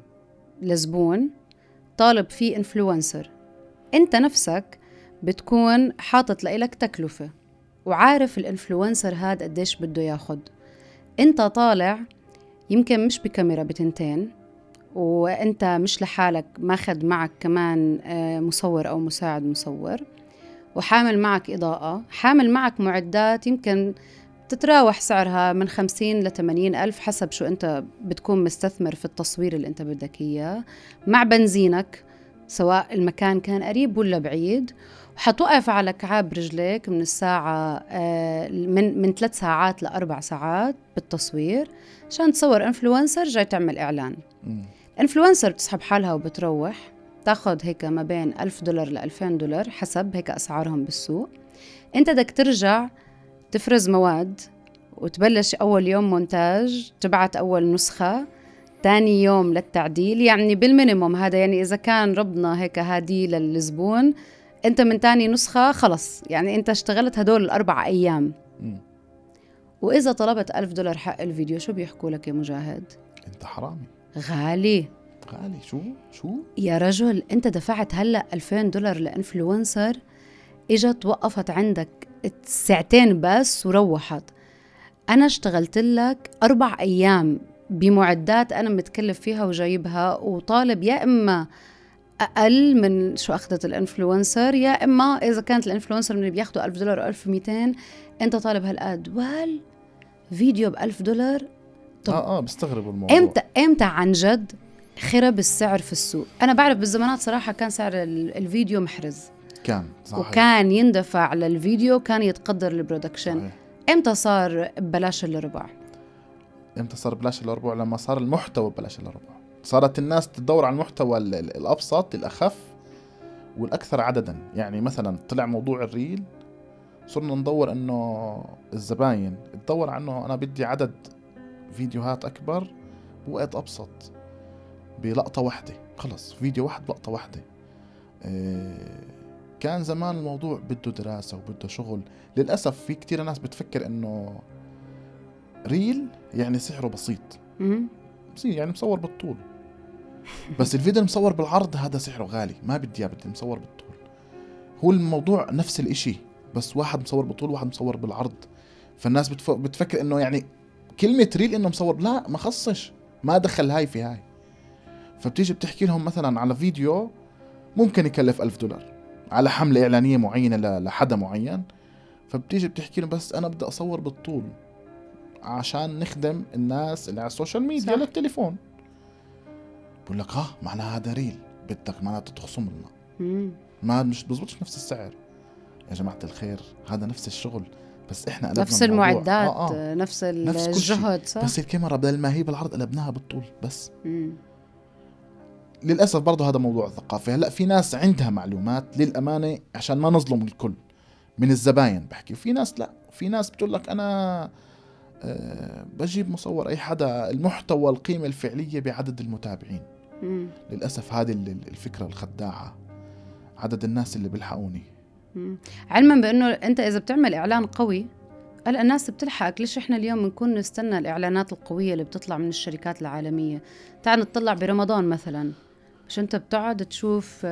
لزبون طالب فيه انفلونسر، انت نفسك بتكون حاطط لإلك تكلفة وعارف الانفلونسر هاد قديش بده ياخد. انت طالع يمكن مش بكاميرا بتنتين، وانت مش لحالك، ماخد معك كمان مصور او مساعد مصور، وحامل معك إضاءة، حامل معك معدات يمكن تتراوح سعرها من 50 ل 80 ألف حسب شو أنت بتكون مستثمر في التصوير اللي أنت بدك إياه، مع بنزينك سواء المكان كان قريب ولا بعيد، وحتوقف على كعاب رجليك من الساعة من 3 ساعات ل 4 ساعات بالتصوير عشان تصور انفلونسر جاي تعمل إعلان. انفلونسر بتسحب حالها وبتروح تاخد هيك ما بين $1000 ل $2000 حسب هيك أسعارهم بالسوق. انت بدك ترجع تفرز مواد وتبلش أول يوم مونتاج، تبعت أول نسخة، تاني يوم للتعديل، يعني بالمينيموم هذا، يعني إذا كان ربنا هيك هادي للزبون انت من تاني نسخة خلص، يعني انت اشتغلت هدول ال4 أيام. وإذا طلبت $1000 حق الفيديو شو بيحكوا لك يا مجاهد؟ انت حرامي، غالي. شو يا رجل، انت دفعت هلأ $2000 لإنفلونسر، اجت وقفت عندك ساعتين بس وروحت. انا اشتغلت لك 4 أيام بمعدات انا متكلف فيها وجايبها، وطالب يا اما اقل من شو اخذت الانفلونسر، يا اما اذا كانت الانفلونسر من اللي بياخدوا $1000 و 1200 انت طالب هالقد. فيديو $1000؟ طب بستغرب الموضوع. امتى عن جد خرب السعر في السوق؟ انا بعرف بالزمانات صراحة كان سعر الفيديو محرز، كان صحيح، وكان يندفع للفيديو، كان يتقدر البرودكشن. امتى صار ببلاش إلا ربع؟ امتى صار ببلاش إلا ربع؟ لما صار المحتوى ببلاش إلا ربع. صارت الناس تدور على المحتوى الأبسط الأخف والأكثر عددا. يعني مثلا طلع موضوع الريل، صرنا ندور انه الزباين تدور عنه انا بدي عدد فيديوهات اكبر بوقت ابسط بلقطة واحدة، خلص فيديو واحد بلقطة واحدة. كان زمان الموضوع بده دراسة وبده شغل. للأسف في كتير ناس بتفكر انه ريل يعني سعره بسيط، يعني مصور بالطول، بس الفيديو المصور بالعرض هذا سعره غالي، ما بدي اياه، بدي مصور بالطول. هو الموضوع نفس الاشي، بس واحد مصور بالطول وواحد مصور بالعرض. فالناس بتفكر انه يعني كلمة ريل انه مصور، لا ما خصش، ما دخل هاي في هاي. فبتيجي بتحكي لهم مثلا على فيديو ممكن يكلف $1000 على حملة إعلانية معينة لحدا معين، فبتيجي بتحكي لهم بس أنا بدي أصور بالطول عشان نخدم الناس اللي على السوشيال ميديا للتليفون. بقول لك معناها هذا ريل، بدك معناته تخصم لنا، ما مش بزبطش نفس السعر. يا جماعة الخير هذا نفس الشغل، بس احنا قلبنا نفس المعدات نفس الجهد، صح؟ بس الكاميرا بدل ما هي بالعرض قلبناها بالطول بس. للأسف برضه هذا موضوع ثقافي. هلأ في ناس عندها معلومات للأمانة عشان ما نظلم الكل من الزباين بحكي، وفي ناس لا، في ناس بتقول لك أنا بجيب مصور أي حدا، المحتوى القيمة الفعلية بعدد المتابعين. للأسف هذه الفكرة الخداعة، عدد الناس اللي بيلحقوني. علما بأنه أنت إذا بتعمل إعلان قوي هلا الناس بتلحقك. ليش احنا اليوم بنكون نستنى الاعلانات القويه اللي بتطلع من الشركات العالميه؟ تعال نطلع برمضان مثلا، مش انت بتقعد تشوف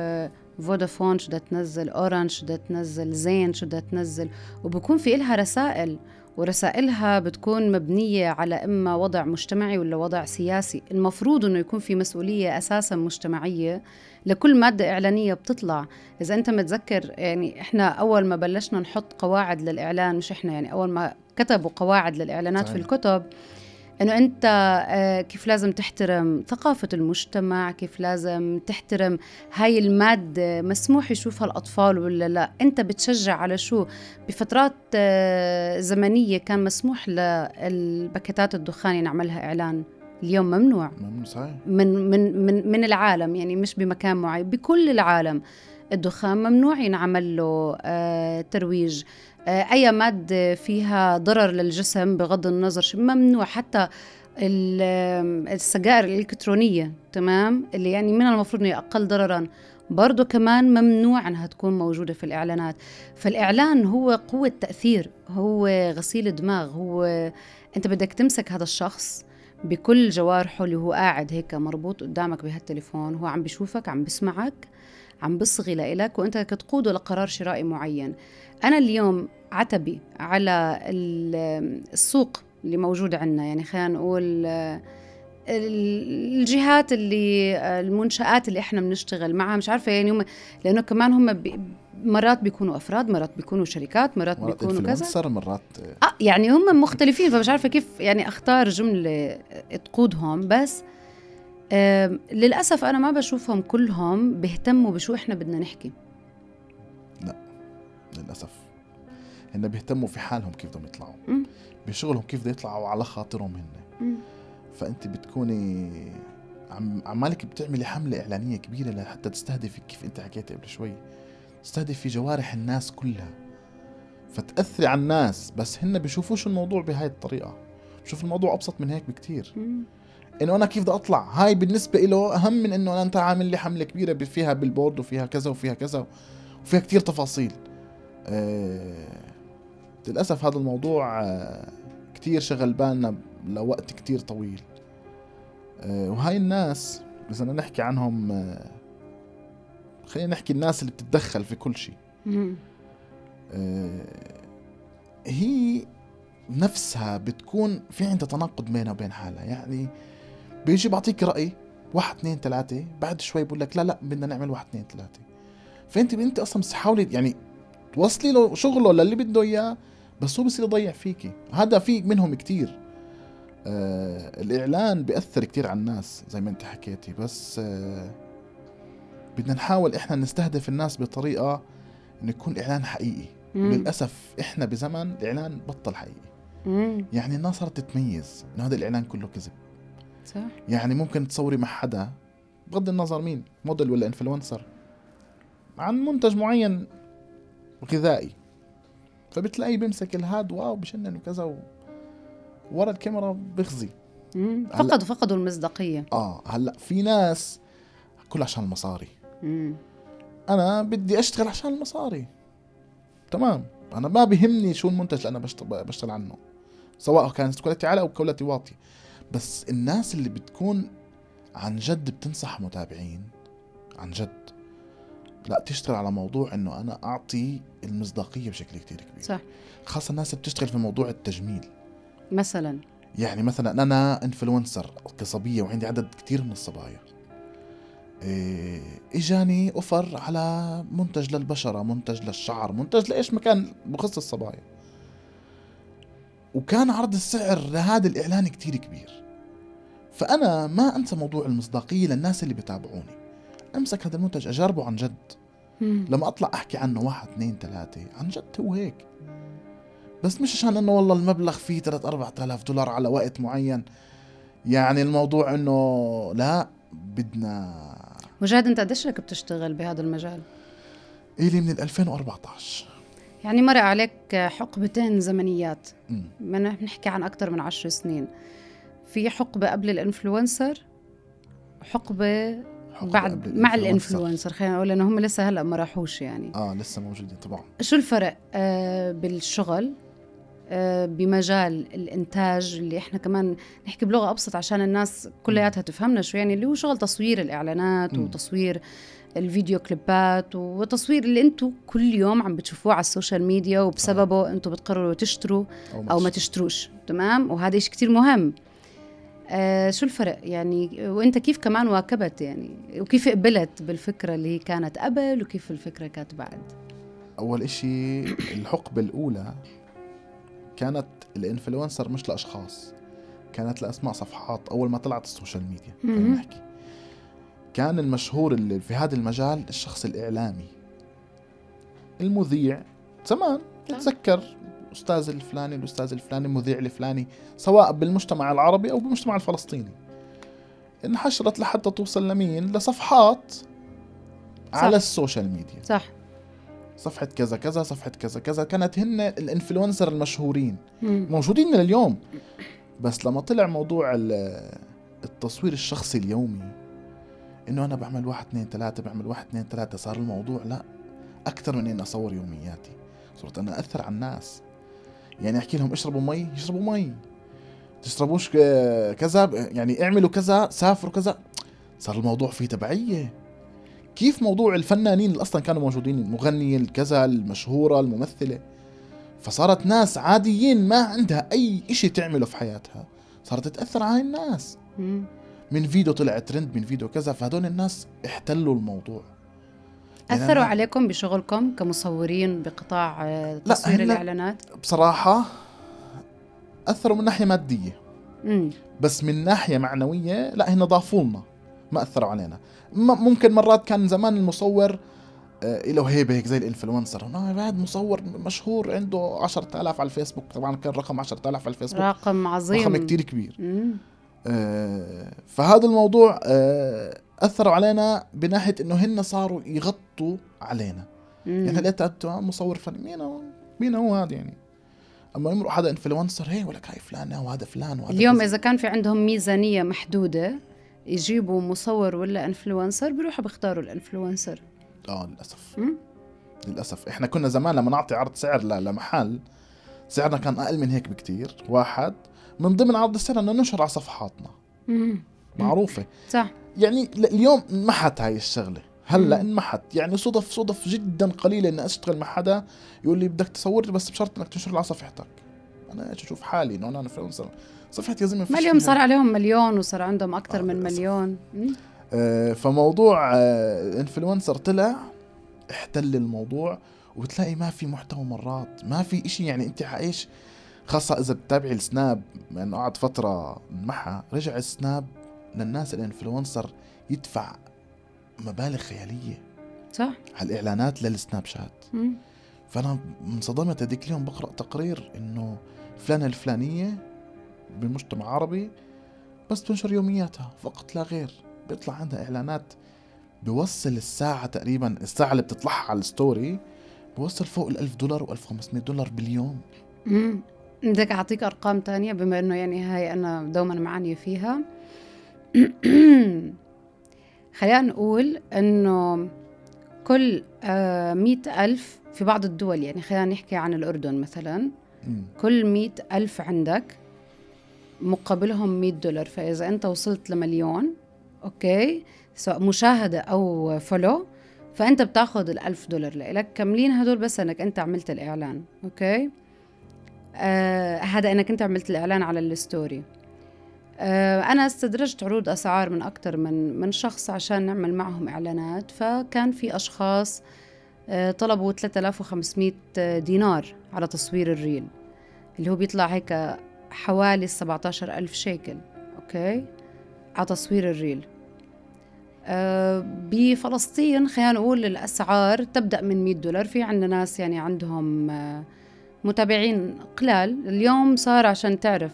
فودافون شو بدها تنزل، اورنج شو بدها تنزل، زين شو بدها تنزل، وبكون في إلها رسائل، ورسائلها بتكون مبنية على إما وضع مجتمعي ولا وضع سياسي. المفروض إنه يكون في مسؤولية أساساً مجتمعية لكل مادة إعلانية بتطلع. إذا أنت متذكر يعني إحنا أول ما بلشنا نحط قواعد للإعلان، مش إحنا يعني أول ما كتبوا قواعد للإعلانات في الكتب، إنه أنت كيف لازم تحترم ثقافة المجتمع، كيف لازم تحترم هاي المادة مسموح يشوفها الأطفال ولا لا، أنت بتشجع على شو. بفترات زمنية كان مسموح للباكيتات الدخان ينعملها إعلان، اليوم ممنوع. صحيح. من العالم، يعني مش بمكان معين، بكل العالم الدخان ممنوع ينعمل له ترويج. أي مادة فيها ضرر للجسم بغض النظر ممنوع. حتى السجائر الإلكترونية، تمام، اللي يعني من المفروض أنه أقل ضرراً، برضو كمان ممنوع أنها تكون موجودة في الإعلانات. فالإعلان هو قوة تأثير، هو غسيل دماغ. هو أنت بدك تمسك هذا الشخص بكل جوارحه اللي هو قاعد هيك مربوط قدامك بهالتليفون، هو عم بيشوفك، عم بسمعك، عم بصغي لإلك، وأنت كتقوده لقرار شرائي معين. أنا اليوم عتبي على السوق اللي موجود عندنا، يعني خلينا نقول الجهات اللي المنشآت اللي احنا بنشتغل معها، مش عارفة يعني هم، لأنه كمان هم مرات بيكونوا أفراد، مرات بيكونوا شركات، مرات بيكونوا كذا، مرات يعني هم مختلفين. فمش عارفة كيف يعني أختار جملة تقودهم. بس للأسف أنا ما بشوفهم كلهم بيهتموا بشو إحنا بدنا نحكي. لا للأسف هن بيهتموا في حالهم كيف بدهم يطلعوا، بشغلهم كيف بدهم يطلعوا على خاطرهم هن. فأنت بتكوني عمالك بتعملي حملة إعلانية كبيرة لحتى تستهدفي، كيف أنت حكيت قبل شوي، تستهدفي جوارح الناس كلها فتأثري على الناس. بس هن بيشوفوش الموضوع بهاي الطريقة، بشوف الموضوع أبسط من هيك بكتير. إنه أنا كيف بدي أطلع، هاي بالنسبة إله أهم من إنه أنت عامل لي حملة كبيرة فيها بالبورد وفيها كذا وفيها كذا وفيها كتير تفاصيل. للأسف هذا الموضوع كتير شغل بالنا لوقت كتير طويل. وهاي الناس إذا نحكي عنهم، خلينا نحكي الناس اللي بتتدخل في كل شيء، هي نفسها بتكون في عندها تناقض بينها وبين حالها. يعني بيجي بعطيك رأي 1 2 3، بعد شوي بقول لك لا بدنا نعمل 1 2 3. فأنت أصلا بتحاولي يعني توصلي له شغله للي بده إياه، بس هو بصير يضيع فيكي. هذا في منهم كتير. الإعلان بيأثر كتير على الناس زي ما أنت حكيتي، بس بدنا نحاول إحنا نستهدف الناس بطريقة إنه يكون إعلان حقيقي. للأسف إحنا بزمن الإعلان بطل حقيقي. يعني الناس صارت تتميز إنه هذا الإعلان كله كذب. صح. يعني ممكن تصوري مع حدا بغض النظر مين، موديل ولا إنفلونسر، عن منتج معين غذائي، فبتلاقيه بيمسك الهاد واو بشنن وكذا ورا الكاميرا بيخزي. فقدوا المصداقية. هلا في ناس كل عشان المصاري. انا بدي اشتغل عشان المصاري، تمام، انا ما بيهمني شو المنتج اللي انا بشتغل عنه، سواء كانت كواليتي عالية او كواليتي واطية. بس الناس اللي بتكون عن جد بتنصح متابعين عن جد، لا تشتغل على موضوع انه انا اعطي المصداقية بشكل كتير كبير. صح. خاصة الناس اللي بتشتغل في موضوع التجميل مثلا، يعني مثلا انا انفلونسر كصبية وعندي عدد كتير من الصبايا، اجاني اوفر على منتج للبشرة، منتج للشعر، منتج لايش مكان بخص الصبايا، وكان عرض السعر لهذا الاعلان كتير كبير. فانا ما انسى موضوع المصداقية للناس اللي بتابعوني، امسك هذا المنتج اجربه عن جد. لما اطلع احكي عنه 1 2 3 عن جد هو هيك، بس مش عشان انه والله المبلغ فيه 3-4 آلاف دولار على وقت معين. يعني الموضوع انه لا بدنا. مجاهد انت قديش لك بتشتغل بهذا المجال؟ إلي من 2014، يعني مرق عليك حقبتين زمنيات. بنحكي عن أكتر من 10 سنين. في حقبة قبل الانفلونسر، حقبة بعد مع الانفلونسر، خلينا نقول انه هم لسه هلا ما راحوش يعني. لسه موجودين طبعا. شو الفرق بالشغل بمجال الإنتاج اللي إحنا كمان نحكي بلغة أبسط عشان الناس كلياتها تفهمنا شو يعني، اللي هو شغل تصوير الإعلانات وتصوير الفيديو كليبات وتصوير اللي انتم كل يوم عم بتشوفوه على السوشيال ميديا، وبسببه انتم بتقرروا تشتروا أو ما تشتروش. تمام. وهذا إشي كتير مهم. شو الفرق يعني، وانت كيف كمان واكبت يعني، وكيف قبلت بالفكرة اللي كانت قبل وكيف الفكرة كانت بعد؟ أول إشي الحقبة الأولى كانت الانفلونسر مش لأشخاص، كانت لأسماء صفحات. أول ما طلعت السوشيال ميديا خلينا نحكي، كان المشهور اللي في هذا المجال الشخص الإعلامي، المذيع. زمان تتذكر أستاذ الفلاني الأستاذ الفلاني المذيع الفلاني، سواء بالمجتمع العربي أو بالمجتمع الفلسطيني، انحشرت لحتى توصل لمين؟ لصفحات على السوشيال ميديا. صح. صفحة كذا كذا، صفحة كذا كذا، كانت هن الانفلونسر المشهورين موجودين من اليوم. بس لما طلع موضوع التصوير الشخصي اليومي، انه انا بعمل 1 2 3 بعمل 1 2 3، صار الموضوع لا اكثر من اني اصور يومياتي، صرت انا اثر على الناس. يعني احكي لهم اشربوا مي، يشربوا مي، تشربوش كذا، يعني اعملوا كذا، سافروا كذا. صار الموضوع فيه تبعية. كيف موضوع الفنانين اللي اصلا كانوا موجودين، المغنية الكذا المشهورة الممثلة، فصارت ناس عاديين ما عندها اي اشي تعمله في حياتها، صارت تتأثر على الناس من فيديو طلع ترند، من فيديو كذا. فهدول الناس احتلوا الموضوع. أثروا عليكم بشغلكم كمصورين بقطاع تصوير الإعلانات؟ بصراحة أثروا من ناحية مادية. بس من ناحية معنوية لا، هن ضافوا لنا، ما أثروا علينا. ممكن مرات كان زمان المصور له هيبة هيك زي الانفلونسر، بعد مصور مشهور عنده 10,000 على الفيسبوك. طبعا كان رقم 10,000 على الفيسبوك رقم عظيم، رقم كتير كبير. فهذا الموضوع أثروا علينا بناحية إنه هن صاروا يغطوا علينا. يعني لقيت مصور فلان، مين هو هذا يعني؟ أما يمرق هذا انفلونسر هي ولا هاي فلانة وهذا فلان وهذا. اليوم إذا كان في عندهم ميزانية محدودة يجيبوا مصور ولا انفلونسر، بيروحوا بيختاروا الانفلونسر. للأسف إحنا كنا زمان لما نعطي عرض سعر لمحل، سعرنا كان أقل من هيك بكتير. واحد من ضمن عرض السعر أنه ننشر على صفحاتنا معروفة. صح. يعني اليوم محت هاي الشغلة، هلا انمحت. يعني صدف جدا قليلة ان اشتغل مع حدا يقول لي بدك تصور بس بشرط انك تنشر على صفحتك. انا اشوف حالي انه انا انفلونسر، صفحتي يا زلمه. ما اليوم صار عليهم مليون وصار عندهم اكثر من مليون. فموضوع انفلونسر طلع احتل الموضوع، وبتلاقي ما في محتوى مرات، ما في اشي. يعني انت عايش، خاصة اذا بتتابعي السناب، لانه قعد فترة معها، رجع السناب للناس الانفلونسر يدفع مبالغ خيالية صح على الإعلانات للسناب شات. فأنا انصدمت هذيك اليوم بقرأ تقرير إنه فلانة الفلانية بالمجتمع العربي بس تنشر يومياتها فقط لا غير، بيطلع عندها إعلانات بيوصل الساعة تقريبا، الساعة اللي بتطلعها على الستوري بيوصل فوق $1,000 و$1,500 باليوم. بدك أعطيك أرقام تانية بما إنه يعني هاي أنا دوما معني فيها. خلينا نقول إنه كل 100,000 في بعض الدول، يعني خلينا نحكي عن الأردن مثلا، كل 100,000 عندك مقابلهم $100. فإذا أنت وصلت لمليون أوكي، سواء مشاهدة أو فولو، فأنت بتاخد $1,000 لك كاملين هدول، بس أنك أنت عملت الإعلان. أوكي، هذا أنك أنت عملت الإعلان على الستوري. أنا استدرجت عروض أسعار من أكتر من شخص عشان نعمل معهم إعلانات، فكان في أشخاص طلبوا $3,500 على تصوير الريل، اللي هو بيطلع هيك حوالي 17,000 شيكل أوكي على تصوير الريل. بفلسطين خلينا نقول الأسعار تبدأ من $100. في عندنا ناس يعني عندهم متابعين قلال. اليوم صار عشان تعرف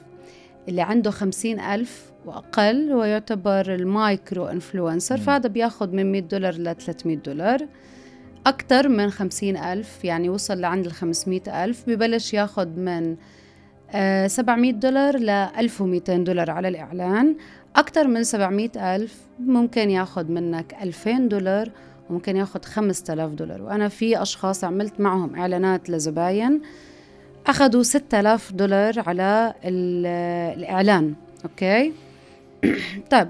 اللي عنده 50,000 وأقل هو يعتبر المايكرو إنفلونسر، فهذا بياخد من $100 ل $300. أكتر من 50,000 يعني وصل لعند 500,000 ببلش ياخد من $700 ل $1,200 على الإعلان. أكتر من 700,000 ممكن ياخد منك $2,000 وممكن ياخد $5,000. وأنا في أشخاص عملت معهم إعلانات لزباين أخذوا $6000 على الإعلان. أوكي. طيب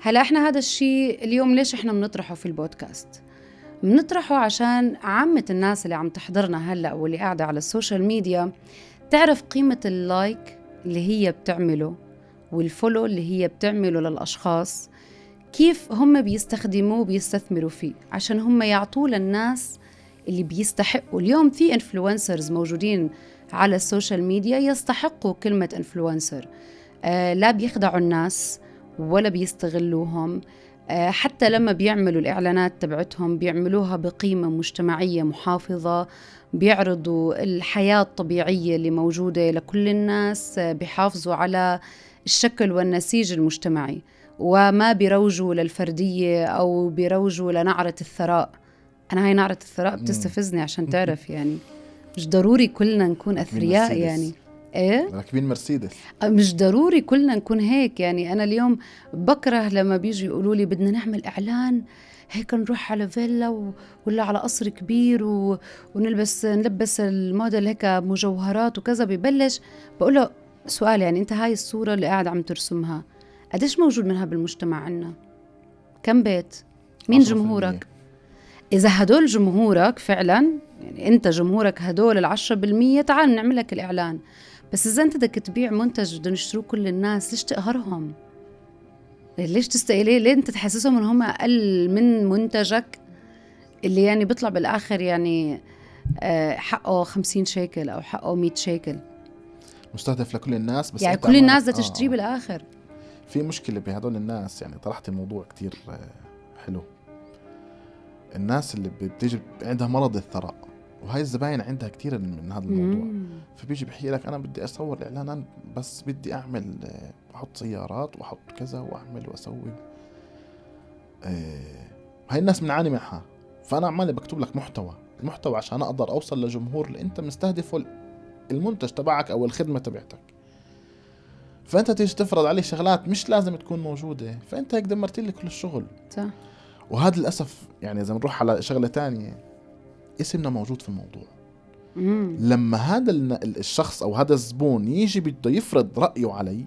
هلا احنا هذا الشيء اليوم ليش احنا بنطرحه في البودكاست؟ بنطرحه عشان عامة الناس اللي عم تحضرنا هلا واللي قاعدة على السوشيال ميديا تعرف قيمة اللايك اللي هي بتعمله والفولو اللي هي بتعمله للأشخاص، كيف هم بيستخدموه وبيستثمروا فيه عشان هم يعطوه للناس اللي بيستحقوا. اليوم في انفلونسرز موجودين على السوشيال ميديا يستحقوا كلمة انفلونسر، لا بيخدعوا الناس ولا بيستغلوهم. حتى لما بيعملوا الإعلانات تبعتهم بيعملوها بقيمة مجتمعية محافظة، بيعرضوا الحياة الطبيعية اللي موجودة لكل الناس، بيحافظوا على الشكل والنسيج المجتمعي، وما بيروجوا للفردية أو بيروجوا لنعرة الثراء. أنا هاي نعرة الثراء بتستفزني عشان تعرف يعني مش ضروري كلنا نكون أثرياء يعني. إيه؟ راكبين مرسيدس. مش ضروري كلنا نكون هيك يعني. أنا اليوم بكره لما بيجي يقولوا لي بدنا نعمل إعلان هيك نروح على فيلا ولا على قصر كبير نلبس الموديل هيك مجوهرات وكذا. ببلش بقول له سؤال، يعني أنت هاي الصورة اللي قاعد عم ترسمها قديش موجود منها بالمجتمع عنا؟ كم بيت؟ مين جمهورك؟ إذا هدول جمهورك فعلا، يعني أنت جمهورك هدول 10%، تعال نعملك الإعلان. بس إذا أنت بدك تبيع منتج بدهم يشتروه كل الناس، ليش تقهرهم؟ ليش ليه أنت تحسسهم إن هم أقل من منتجك اللي يعني بيطلع بالآخر يعني حقه 50 شيكل أو حقه 100 شيكل، مستهدف لكل الناس، بس يعني كل الناس بدها تشتريه بالآخر. في مشكلة بهدول الناس، يعني طرحت الموضوع كتير حلو. الناس اللي بتيجي عندها مرض الثراء، وهاي الزباين عندها كتير من هذا الموضوع. فبيجي بحكي لك أنا بدي أصور إعلان، بس بدي أعمل أحط سيارات وأحط كذا وأعمل وأسوي. هاي الناس بنعاني معها. فأنا عمالي بكتب لك محتوى عشان أقدر أوصل لجمهور اللي أنت مستهدفه المنتج تبعك أو الخدمة تبعتك. فأنت تيجي تفرض عليه شغلات مش لازم تكون موجودة، فأنت هيك دمرت لي كل الشغل. صح. وهذا للأسف يعني إذا نروح على شغلة تانية، اسمنا موجود في الموضوع. لما هذا الشخص أو هذا الزبون يجي بده يفرض رأيه علي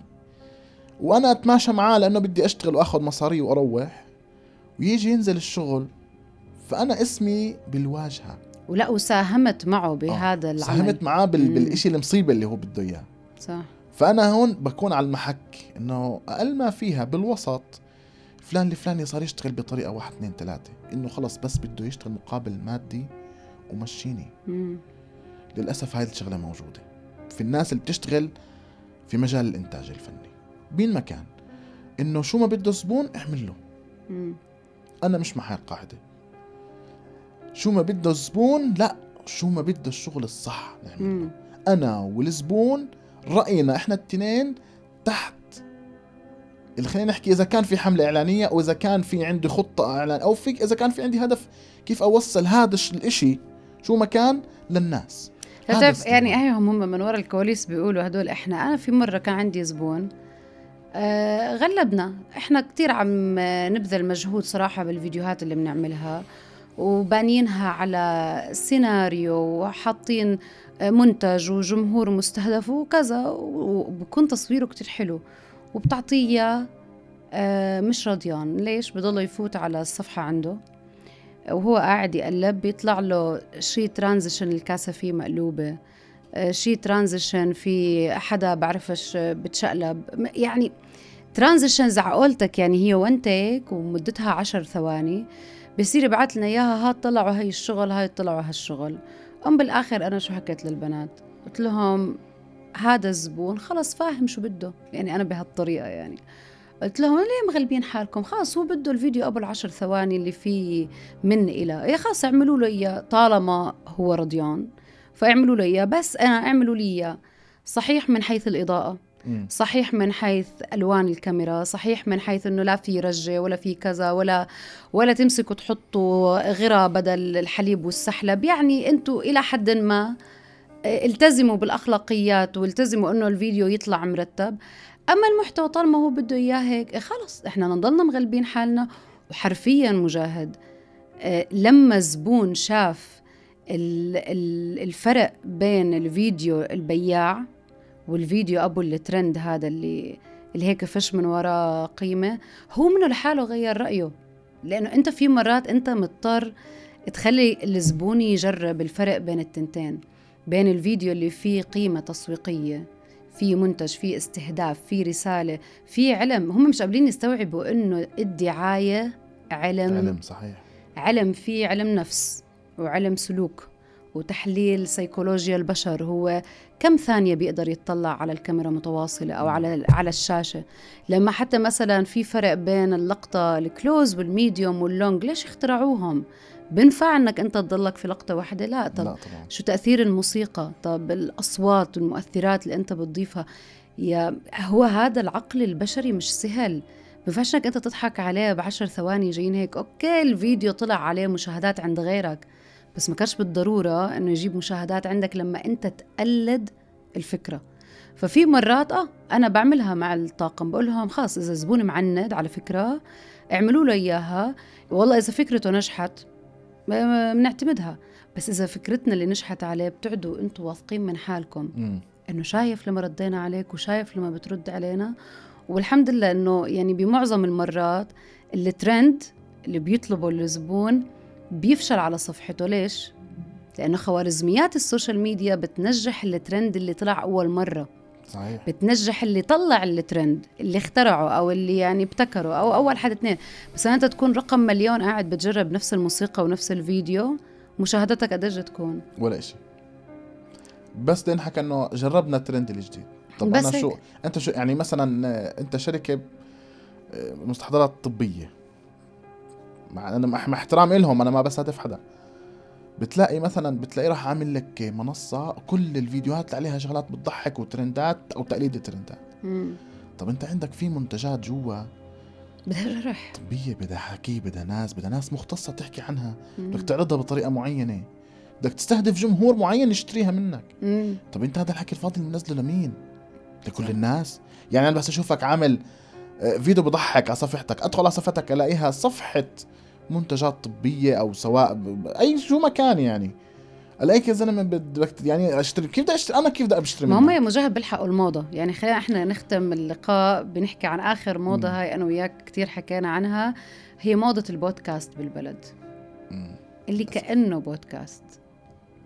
وأنا أتماشى معاه لأنه بدي أشتغل وأخذ مصاري وأروح، ويجي ينزل الشغل، فأنا اسمي بالواجهة. ولا وساهمت معه بهذا العمل، ساهمت معاه بالإشي المصيبة اللي هو بده إياه. صح. فأنا هون بكون على المحك إنه أقل ما فيها بالوسط فلان الفلاني صار يشتغل بطريقة 1 2 3، إنه خلص بس بده يشتغل مقابل مادي ومشيني. للأسف هاي الشغلة موجودة في الناس اللي بتشتغل في مجال الإنتاج الفني بين مكان، إنه شو ما بده زبون اعمل له. أنا مش مع هاي القاعدة. شو ما بده الزبون لا، شو ما بده الشغل الصح نعمل له. أنا والزبون رأينا إحنا التنين تحت. خلينا نحكي إذا كان في حملة إعلانية أو إذا كان في عندي خطة إعلان أو إذا كان في عندي هدف كيف أوصل هذا الإشي شو ما كان للناس. تعرف يعني هم من وراء الكواليس بيقولوا هدول إحنا. أنا في مرة كان عندي زبون غلبنا. إحنا كتير عم نبذل مجهود صراحة بالفيديوهات اللي بنعملها وبانينها على سيناريو وحاطين منتج وجمهور مستهدف وكذا، وبكون تصويره كتير حلو وبتعطيه مش رضيان. ليش؟ بضل يفوت على الصفحة عنده وهو قاعد يقلب بيطلع له شي ترانزيشن الكاسة فيه مقلوبة، شي ترانزيشن في حدا بعرفش بتشقلب، يعني ترانزيشنز عقولتك يعني هي وان تيك ومدتها 10 ثواني بيصير يبعث لنا اياها. هاد طلعوا هاي الشغل، هاي طلعوا هالشغل. بالاخر انا شو حكيت للبنات؟ قلت لهم هذا الزبون خلص فاهم شو بده، يعني انا بهالطريقة يعني قلت لهم ليه مغلبين حالكم؟ خلاص هو بده الفيديو قبل 10 ثواني اللي فيه من إلى، يا خلاص اعملوا له إياه طالما هو رضيان، فاعملوا له إياه. بس أنا اعملوا لي إياه صحيح من حيث الإضاءة، صحيح من حيث ألوان الكاميرا، صحيح من حيث إنه لا في رجة ولا في كذا ولا تمسكوا تحطوا غرة بدل الحليب والسحلب. يعني أنتوا إلى حد ما التزموا بالأخلاقيات والتزموا إنه الفيديو يطلع مرتب. أما المحتوى طالما هو بده إياه هيك خلص إحنا نضلنا مغلبين حالنا. وحرفيا مجاهد لما زبون شاف الفرق بين الفيديو البياع والفيديو أبو الترند هذا اللي هيك فش من وراء قيمة، هو منه لحاله غير رأيه. لأنه أنت في مرات أنت مضطر تخلي الزبون يجرب الفرق بين التنتين، بين الفيديو اللي فيه قيمة تسويقية، في منتج، في استهداف، في رسالة، في علم. هم مش قابلين يستوعبوا إنه الدعاية علم صحيح، علم، فيه علم نفس وعلم سلوك وتحليل سيكولوجيا البشر. هو كم ثانية بيقدر يتطلع على الكاميرا متواصلة أو على الشاشة. لما حتى مثلا في فرق بين اللقطة الكلوز والميديوم واللونج، ليش اخترعوهم؟ بنفع انك انت تضلك في لقطة واحدة؟ لا طبعا. شو تأثير الموسيقى؟ طب الأصوات والمؤثرات اللي انت بتضيفها؟ هو هذا العقل البشري مش سهل. بفعش انك انت تضحك عليه ب10 ثواني جايين هيك. اوكي الفيديو طلع عليه مشاهدات عند غيرك، بس ما كانش بالضرورة انه يجيب مشاهدات عندك لما انت تقلد الفكرة. ففي مرات انا بعملها مع الطاقم، بقول لهم خلاص اذا زبون معند على فكرة اعملوا له اياها، والله اذا فكرته نجحت بنعتمدها، بس اذا فكرتنا اللي نجحت عليه بتعدوا انتوا واثقين من حالكم انه شايف لما ردينا عليك وشايف لما بترد علينا. والحمد لله انه يعني بمعظم المرات الترند اللي بيطلبه الزبون بيفشل على صفحته. ليش؟ لانه خوارزميات السوشيال ميديا بتنجح الترند اللي طلع اول مرة. صحيح. بتنجح اللي طلع الترند، اللي اخترعه او اللي يعني ابتكره او اول حد اثنين. بس انت تكون رقم مليون قاعد بتجرب نفس الموسيقى ونفس الفيديو، مشاهدتك قديش تكون؟ ولا شيء. بس نحكي انه جربنا الترند الجديد. طب انا شو انت شو يعني مثلا انت شركه مستحضرات طبيه، مع انا مع احترامي لهم، انا ما بستهدف حدا، بتلاقي راح عامل لك منصه كل الفيديوهات اللي عليها شغلات بتضحك وترندات او تقليد الترندات. طب انت عندك في منتجات جوا بدها جرح طبيه، بدها حكي، بدها ناس مختصه تحكي عنها، بدك تعرضها بطريقه معينه، بدك تستهدف جمهور معين يشتريها منك. طب انت هذا الحكي الفاضي منزله لمين؟ لكل الناس؟ يعني انا بس اشوفك عامل فيديو بضحك على صفحتك، ادخل على صفحتك الاقيها صفحه منتجات طبيه او سواء اي شو مكان، يعني الاقيك يا زلمه بدك يعني اشتري. كيف بدي اشتري؟ انا كيف بدي اشتري ما هم يا مجاهد بيلحقوا الموضه. يعني خلينا احنا نختم اللقاء بنحكي عن اخر موضه هاي انا وياك كتير حكينا عنها، هي موضه البودكاست بالبلد. اللي كأنه بودكاست.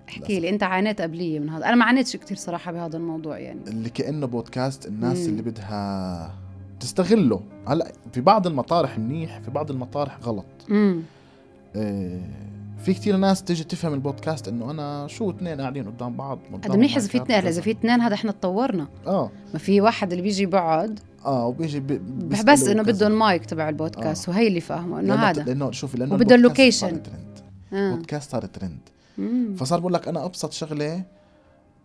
احكي لي انت عانيت قبليه من هذا؟ انا ما عانيتش كتير صراحه بهذا الموضوع. يعني اللي كأنه بودكاست، الناس اللي بدها تستغله. هلا في بعض المطارح منيح، في بعض المطارح غلط. في كتير ناس تيجي تفهم البودكاست انه انا شو اثنين قاعدين قدام بعض. هذا منيح اذا في اثنين، اذا في اثنين هذا احنا تطورنا. ما في واحد اللي بيجي بقعد وبيجي بس انه بده المايك تبع البودكاست وهي اللي فاهمه انه هذا لانه شوفي لانه وبده اللوكيشن. بودكاست صار ترند. فصار بقول لك انا ابسط شغله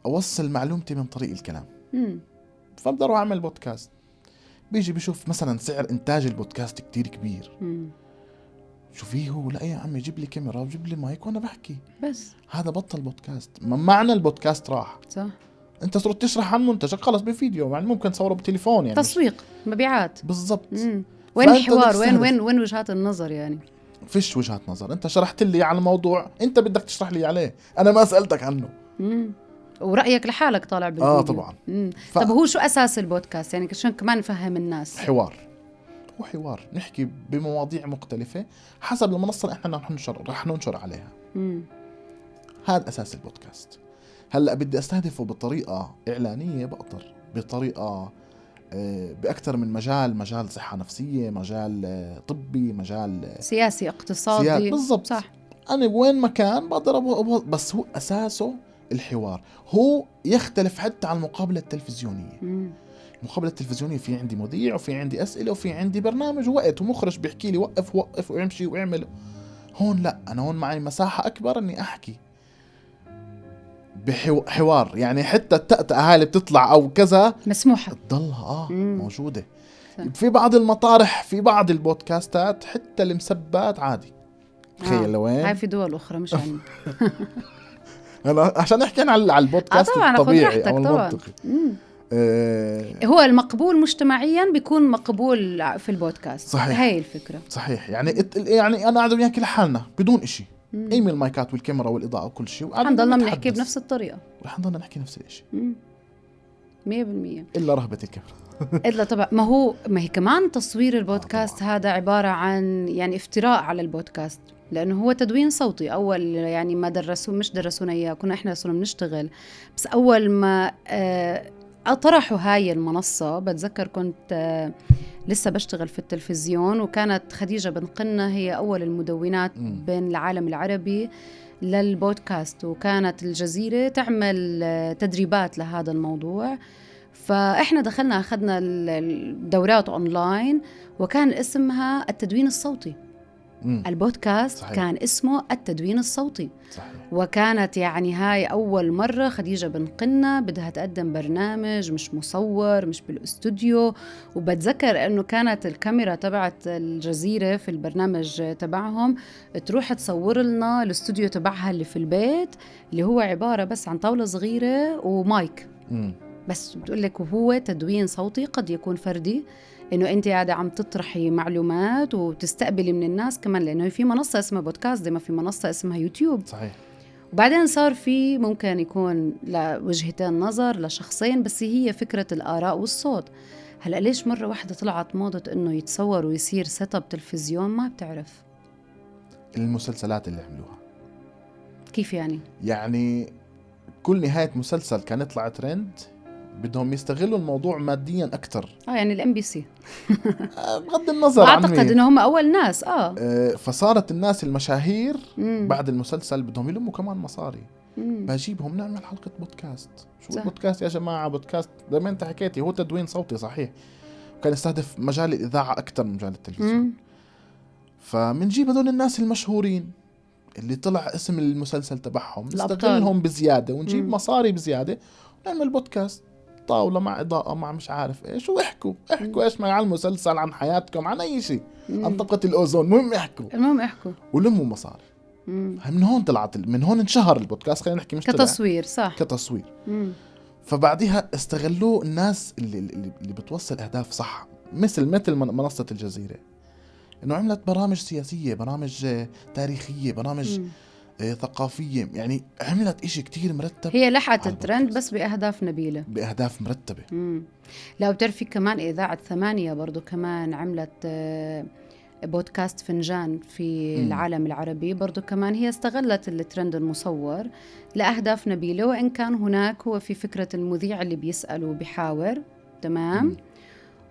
اوصل معلومتي من طريق الكلام. فبقدر اروح اعمل بودكاست. بيجي بيشوف مثلا سعر انتاج البودكاست كتير كبير. شو فيه هو؟ لا يا عمي جيب لي كاميرا وجيب لي مايك وانا بحكي بس. هذا بطل بودكاست. ما معنى البودكاست راح. صح. انت صرت تشرح عن منتجك خلص بفيديو، يعني ممكن تصوره بالتليفون، يعني تسويق مبيعات بالضبط. وين الحوار؟ وين وجهات النظر؟ يعني فيش وجهات نظر. انت شرحت لي على الموضوع، انت بدك تشرح لي عليه، انا ما سألتك عنه. ورأيك لحالك طالع بالفيديو. طبعا. طب هو شو أساس البودكاست؟ يعني عشان كمان نفهم الناس. حوار نحكي بمواضيع مختلفة حسب المنصة اللي احنا رح ننشر عليها. هذا أساس البودكاست. هلأ بدي أستهدفه بطريقة إعلانية، بقدر بطريقة بأكثر من مجال صحة نفسية، مجال طبي، مجال سياسي، اقتصادي. بالضبط. صح. أنا وين مكان بقدر بس هو أساسه الحوار. هو يختلف حتى عن المقابلة التلفزيونية. المقابلة التلفزيونية في عندي مذيع وفي عندي أسئلة وفي عندي برنامج ووقت ومخرج بيحكي لي وقف ويمشي ويعمل. هون لا، أنا هون معي مساحة أكبر إني أحكي بحوار. يعني حتى التأتأة هاي اللي بتطلع أو كذا مسموحة تضلها موجودة. في بعض المطارح، في بعض البودكاستات حتى المسبات عادي. تخيل لوين هاي في دول أخرى مش عندنا. أنا عشان نحكي على البودكاست الطبيعي أو المنطقي. هو المقبول مجتمعيا بيكون مقبول في البودكاست. صحيح. هاي الفكرة. صحيح. يعني أنا قاعد وياك لحالنا بدون إشي، قيمي المايكات والكاميرا والإضاءة وكل شيء، حنضلنا بنحكي بنفس الطريقة، وحنضلنا نحكي نفس الشيء 100%. إلا رهبة الكاميرا. إلا طبعا ما هي كمان تصوير البودكاست هذا عبارة عن يعني افتراء على البودكاست، لأنه هو تدوين صوتي. أول يعني ما مش درسونا إياه، كنا إحنا صرنا بنشتغل، بس أول ما طرحوا هاي المنصة بتذكر كنت لسه بشتغل في التلفزيون، وكانت خديجة بن قنة هي أول المدونات بين العالم العربي للبودكاست، وكانت الجزيرة تعمل تدريبات لهذا الموضوع. فإحنا دخلنا أخذنا الدورات أونلاين، وكان اسمها التدوين الصوتي. البودكاست صحيح. كان اسمه التدوين الصوتي صحيح. وكانت يعني هاي أول مرة خديجة بن قنة بدها تقدم برنامج مش مصور، مش بالاستوديو. وبتذكر أنه كانت الكاميرا تبعت الجزيرة في البرنامج تبعهم تروح تصور لنا الاستوديو تبعها اللي في البيت، اللي هو عبارة بس عن طاولة صغيرة ومايك بس. بتقولك وهو تدوين صوتي، قد يكون فردي، إنه أنت قاعدة عم تطرحي معلومات وتستقبلي من الناس كمان، لأنه في منصة اسمها بودكاست زي ما في منصة اسمها يوتيوب صحيح. وبعدين صار في ممكن يكون لوجهتين نظر لشخصين، بس هي فكرة الآراء والصوت. هلأ ليش مرة واحدة طلعت موضة إنه يتصور ويصير سيت اب تلفزيون؟ ما بتعرف. المسلسلات اللي عملوها كيف يعني؟ يعني كل نهاية مسلسل كان يطلع ترند، بدهم يستغلوا الموضوع ماديا أكتر. يعني الام بي سي بغض النظر عن أعتقد إنه هم أول ناس فصارت الناس المشاهير بعد المسلسل بدهم يلموا كمان مصاري. بجيبهم نعمل حلقة بودكاست. شو البودكاست يا جماعة؟ بودكاست زي ما أنت حكيتي هو تدوين صوتي صحيح، وكان يستهدف مجال الإذاعة أكتر من مجال التلفزيون. فمنجيب هذول الناس المشهورين اللي طلع اسم المسلسل تبعهم، نستغلهم بزيادة ونجيب مصاري بزيادة ونعمل بودكاست، طاولة مع إضاءة مع مش عارف إيش، ويحكوا إيش ما عن المسلسل، عن حياتكم، عن أي شيء، عن طبقة الأوزون، المهم يحكوا ولموا مصاري. من هون طلعت، من هون انشهر البودكاست. خلينا نحكي مش كتصوير صح، كتصوير. فبعدها استغلوه الناس اللي بتوصل أهداف صح، مثل منصة الجزيرة، إنه عملت برامج سياسية، برامج تاريخية، برامج ثقافية، يعني عملت إشي كتير مرتب. هي لحقت الترند بس بأهداف نبيلة، بأهداف مرتبة. لا بتعرفي كمان إذاعة 8 برضو كمان عملت بودكاست فنجان في العالم العربي، برضو كمان هي استغلت الترند المصور لأهداف نبيلة، وإن كان هناك هو في فكرة المذيع اللي بيسأل وبيحاور تمام.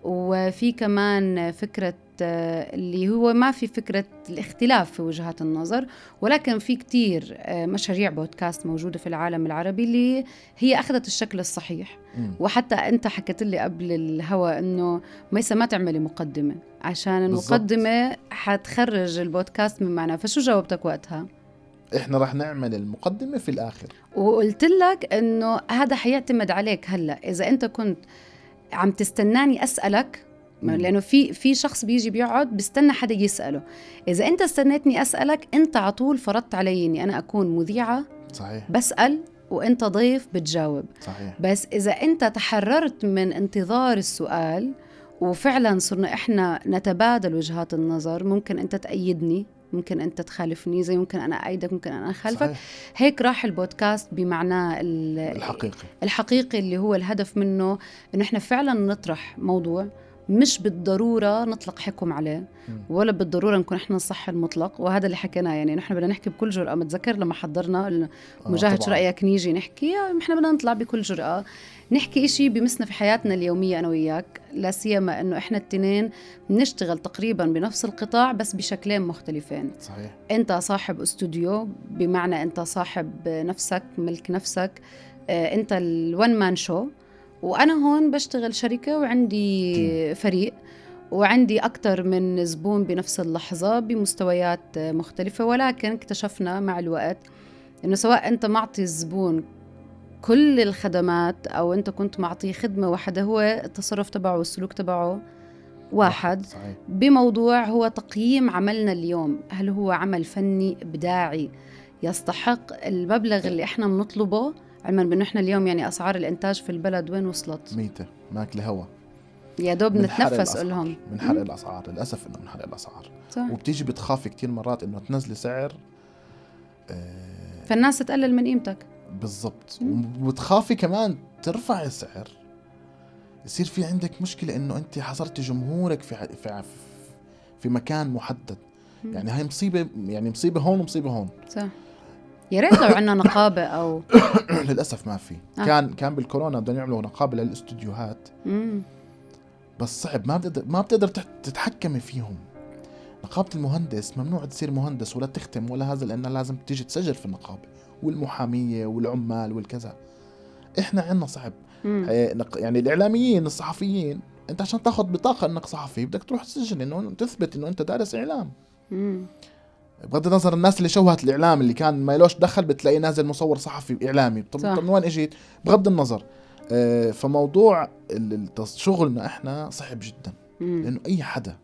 وفي كمان فكرة اللي هو ما في فكرة الاختلاف في وجهات النظر، ولكن في كتير مشاريع بودكاست موجودة في العالم العربي اللي هي أخذت الشكل الصحيح. وحتى أنت حكيت لي قبل الهوا أنه ميسا ما تعملي مقدمة، عشان المقدمة حتخرج البودكاست من معناه. فشو جاوبتك وقتها؟ إحنا رح نعمل المقدمة في الآخر، وقلت لك أنه هذا حيعتمد عليك. هلأ إذا أنت كنت عم تستناني أسألك، لأنه في شخص بيجي بيقعد بيستنى حدا يسأله، إذا أنت استنيتني أسألك أنت عطول فرضت علي أني أنا أكون مذيعة صحيح، بسأل وأنت ضيف بتجاوب صحيح. بس إذا أنت تحررت من انتظار السؤال وفعلا صرنا إحنا نتبادل وجهات النظر، ممكن أنت تأيدني، ممكن أنت تخالفني، زي ممكن أنا أأيدك، ممكن أنا أخالفك. صحيح. هيك راح البودكاست بمعناه الحقيقي اللي هو الهدف منه إنه إحنا فعلا نطرح موضوع، مش بالضرورة نطلق حكم عليه ولا بالضرورة نكون إحنا الصح المطلق. وهذا اللي حكيناه، يعني نحن بدنا نحكي بكل جرأة. متذكر لما حضرنا مجاهد شو رأيك نيجي نحكي، إحنا بدنا نطلع بكل جرأة نحكي إشي بمسنا في حياتنا اليومية أنا وياك، لا سيما إنه إحنا التنين نشتغل تقريبا بنفس القطاع بس بشكلين مختلفين. صحيح. أنت صاحب استوديو، بمعنى أنت صاحب نفسك، ملك نفسك، أنت الون مان شو، وأنا هون بشتغل شركة وعندي فريق وعندي أكتر من زبون بنفس اللحظة بمستويات مختلفة. ولكن اكتشفنا مع الوقت إنه سواء أنت معطي الزبون كل الخدمات أو أنت كنت معطيه خدمة واحدة، هو التصرف تبعه والسلوك تبعه واحد. صحيح. بموضوع هو تقييم عملنا اليوم، هل هو عمل فني إبداعي يستحق المبلغ اللي إحنا بنطلبه، علما بأنه إحنا اليوم يعني أسعار الإنتاج في البلد وين وصلت؟ ميتة ماكلة هوا، يا دوب نتنفس لهم من حرق الأسعار. للأسف إنه من حرق الأسعار. صح. وبتيجي بتخافي كتير مرات إنه تنزلي سعر فالناس تقلل من قيمتك. بالضبط. وتخافي كمان ترفع السعر، يصير في عندك مشكلة إنه أنت حصرتي جمهورك في مكان محدد. يعني هاي مصيبة، يعني مصيبة هون ومصيبة هون. صح. يا ريت لو عنا نقابة أو للأسف ما في. كان بالكورونا بدنا يعملوا نقابة للاستوديوهات. بس صعب، ما بتقدر تتحكمي فيهم. نقابة المهندس ممنوع تصير مهندس ولا تختم ولا هذا، لأنها لازم تيجي تسجل في النقابة، والمحامية والعمال والكذا. إحنا عنا صعب. يعني الإعلاميين الصحفيين، أنت عشان تاخذ بطاقة إنك صحفي بدك تروح تسجل، إنه تثبت إنه أنت دارس إعلام. بغض النظر الناس اللي شوهت الإعلام اللي كان ما يلوش دخل بتلاقي نازل مصور صحفي إعلامي. طب من وين إجيت؟ بغض النظر. فموضوع شغلنا إحنا صعب جدا، لأنه أي حدا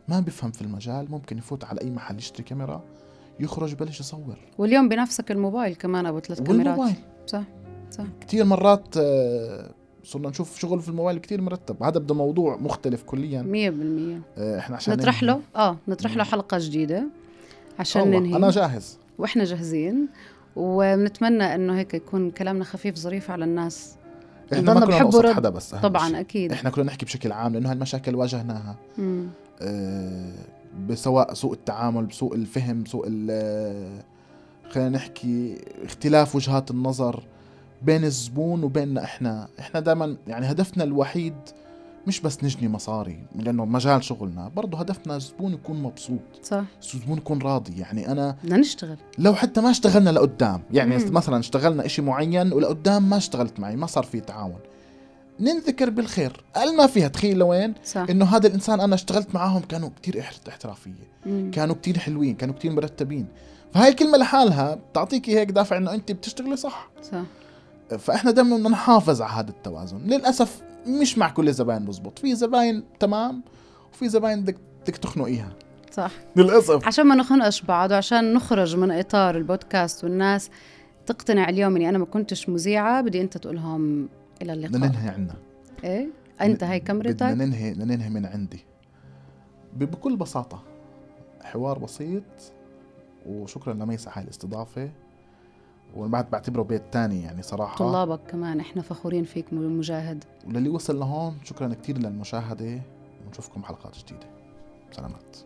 ما بيفهم في المجال ممكن يفوت على أي محل يشتري كاميرا، يخرج بلش يصور. واليوم بنفسك الموبايل كمان أبو 3 كاميرات. والموبايل. صح. كتير مرات صرنا نشوف شغل في الموبايل كتير مرتب. هذا بده موضوع مختلف كليا 100%. احنا عشان نطرح له حلقة جديدة عشان ننهي. أنا جاهز وإحنا جاهزين، وبنتمنى إنه هيك يكون كلامنا خفيف ظريف على الناس. إحنا ما كنا نقصد حدا، بس طبعا بشي. أكيد إحنا كنا نحكي بشكل عام، لأنه هالمشاكل واجهناها. بسواء سوء التعامل، بسوء الفهم، خلينا نحكي اختلاف وجهات النظر بين الزبون وبيننا. احنا دائما يعني هدفنا الوحيد مش بس نجني مصاري، لانه مجال شغلنا برضه هدفنا الزبون يكون مبسوط. صح. الزبون يكون راضي. يعني انا بدنا نشتغل، لو حتى ما اشتغلنا لقدام، يعني مثلا اشتغلنا اشي معين ولقدام ما اشتغلت معي، ما صار في تعاون، ننذكر بالخير. قال ما فيها. تخيل لوين انه هذا الانسان انا اشتغلت معاهم كانوا كتير احترافية، كانوا كتير حلوين، كانوا كتير مرتبين. فهاي الكلمة لحالها بتعطيكي هيك دافع انه انت بتشتغلي صح. فاحنا دائما بدنا نحافظ على هذا التوازن. للاسف مش مع كل الزباين بزبط، في زباين تمام وفي زباين بدك تخنقيها. صح. للاسف عشان ما نخنقش بعض، وعشان نخرج من اطار البودكاست والناس تقتنع اليوم اني انا ما كنتش مذيعة، بدي انت تقولهم الى اللقاء. بدنا ننهي عنا. ايه انت هاي كاميرتك. بدنا ننهي من عندي بكل بساطة. حوار بسيط. وشكرا لميسة على الاستضافة، وبعد بعتبره بيت تاني يعني صراحة. طلابك كمان احنا فخورين فيك مجاهد. وللي وصل لهون شكرا كتير للمشاهدة، ونشوفكم حلقات جديدة. سلامات.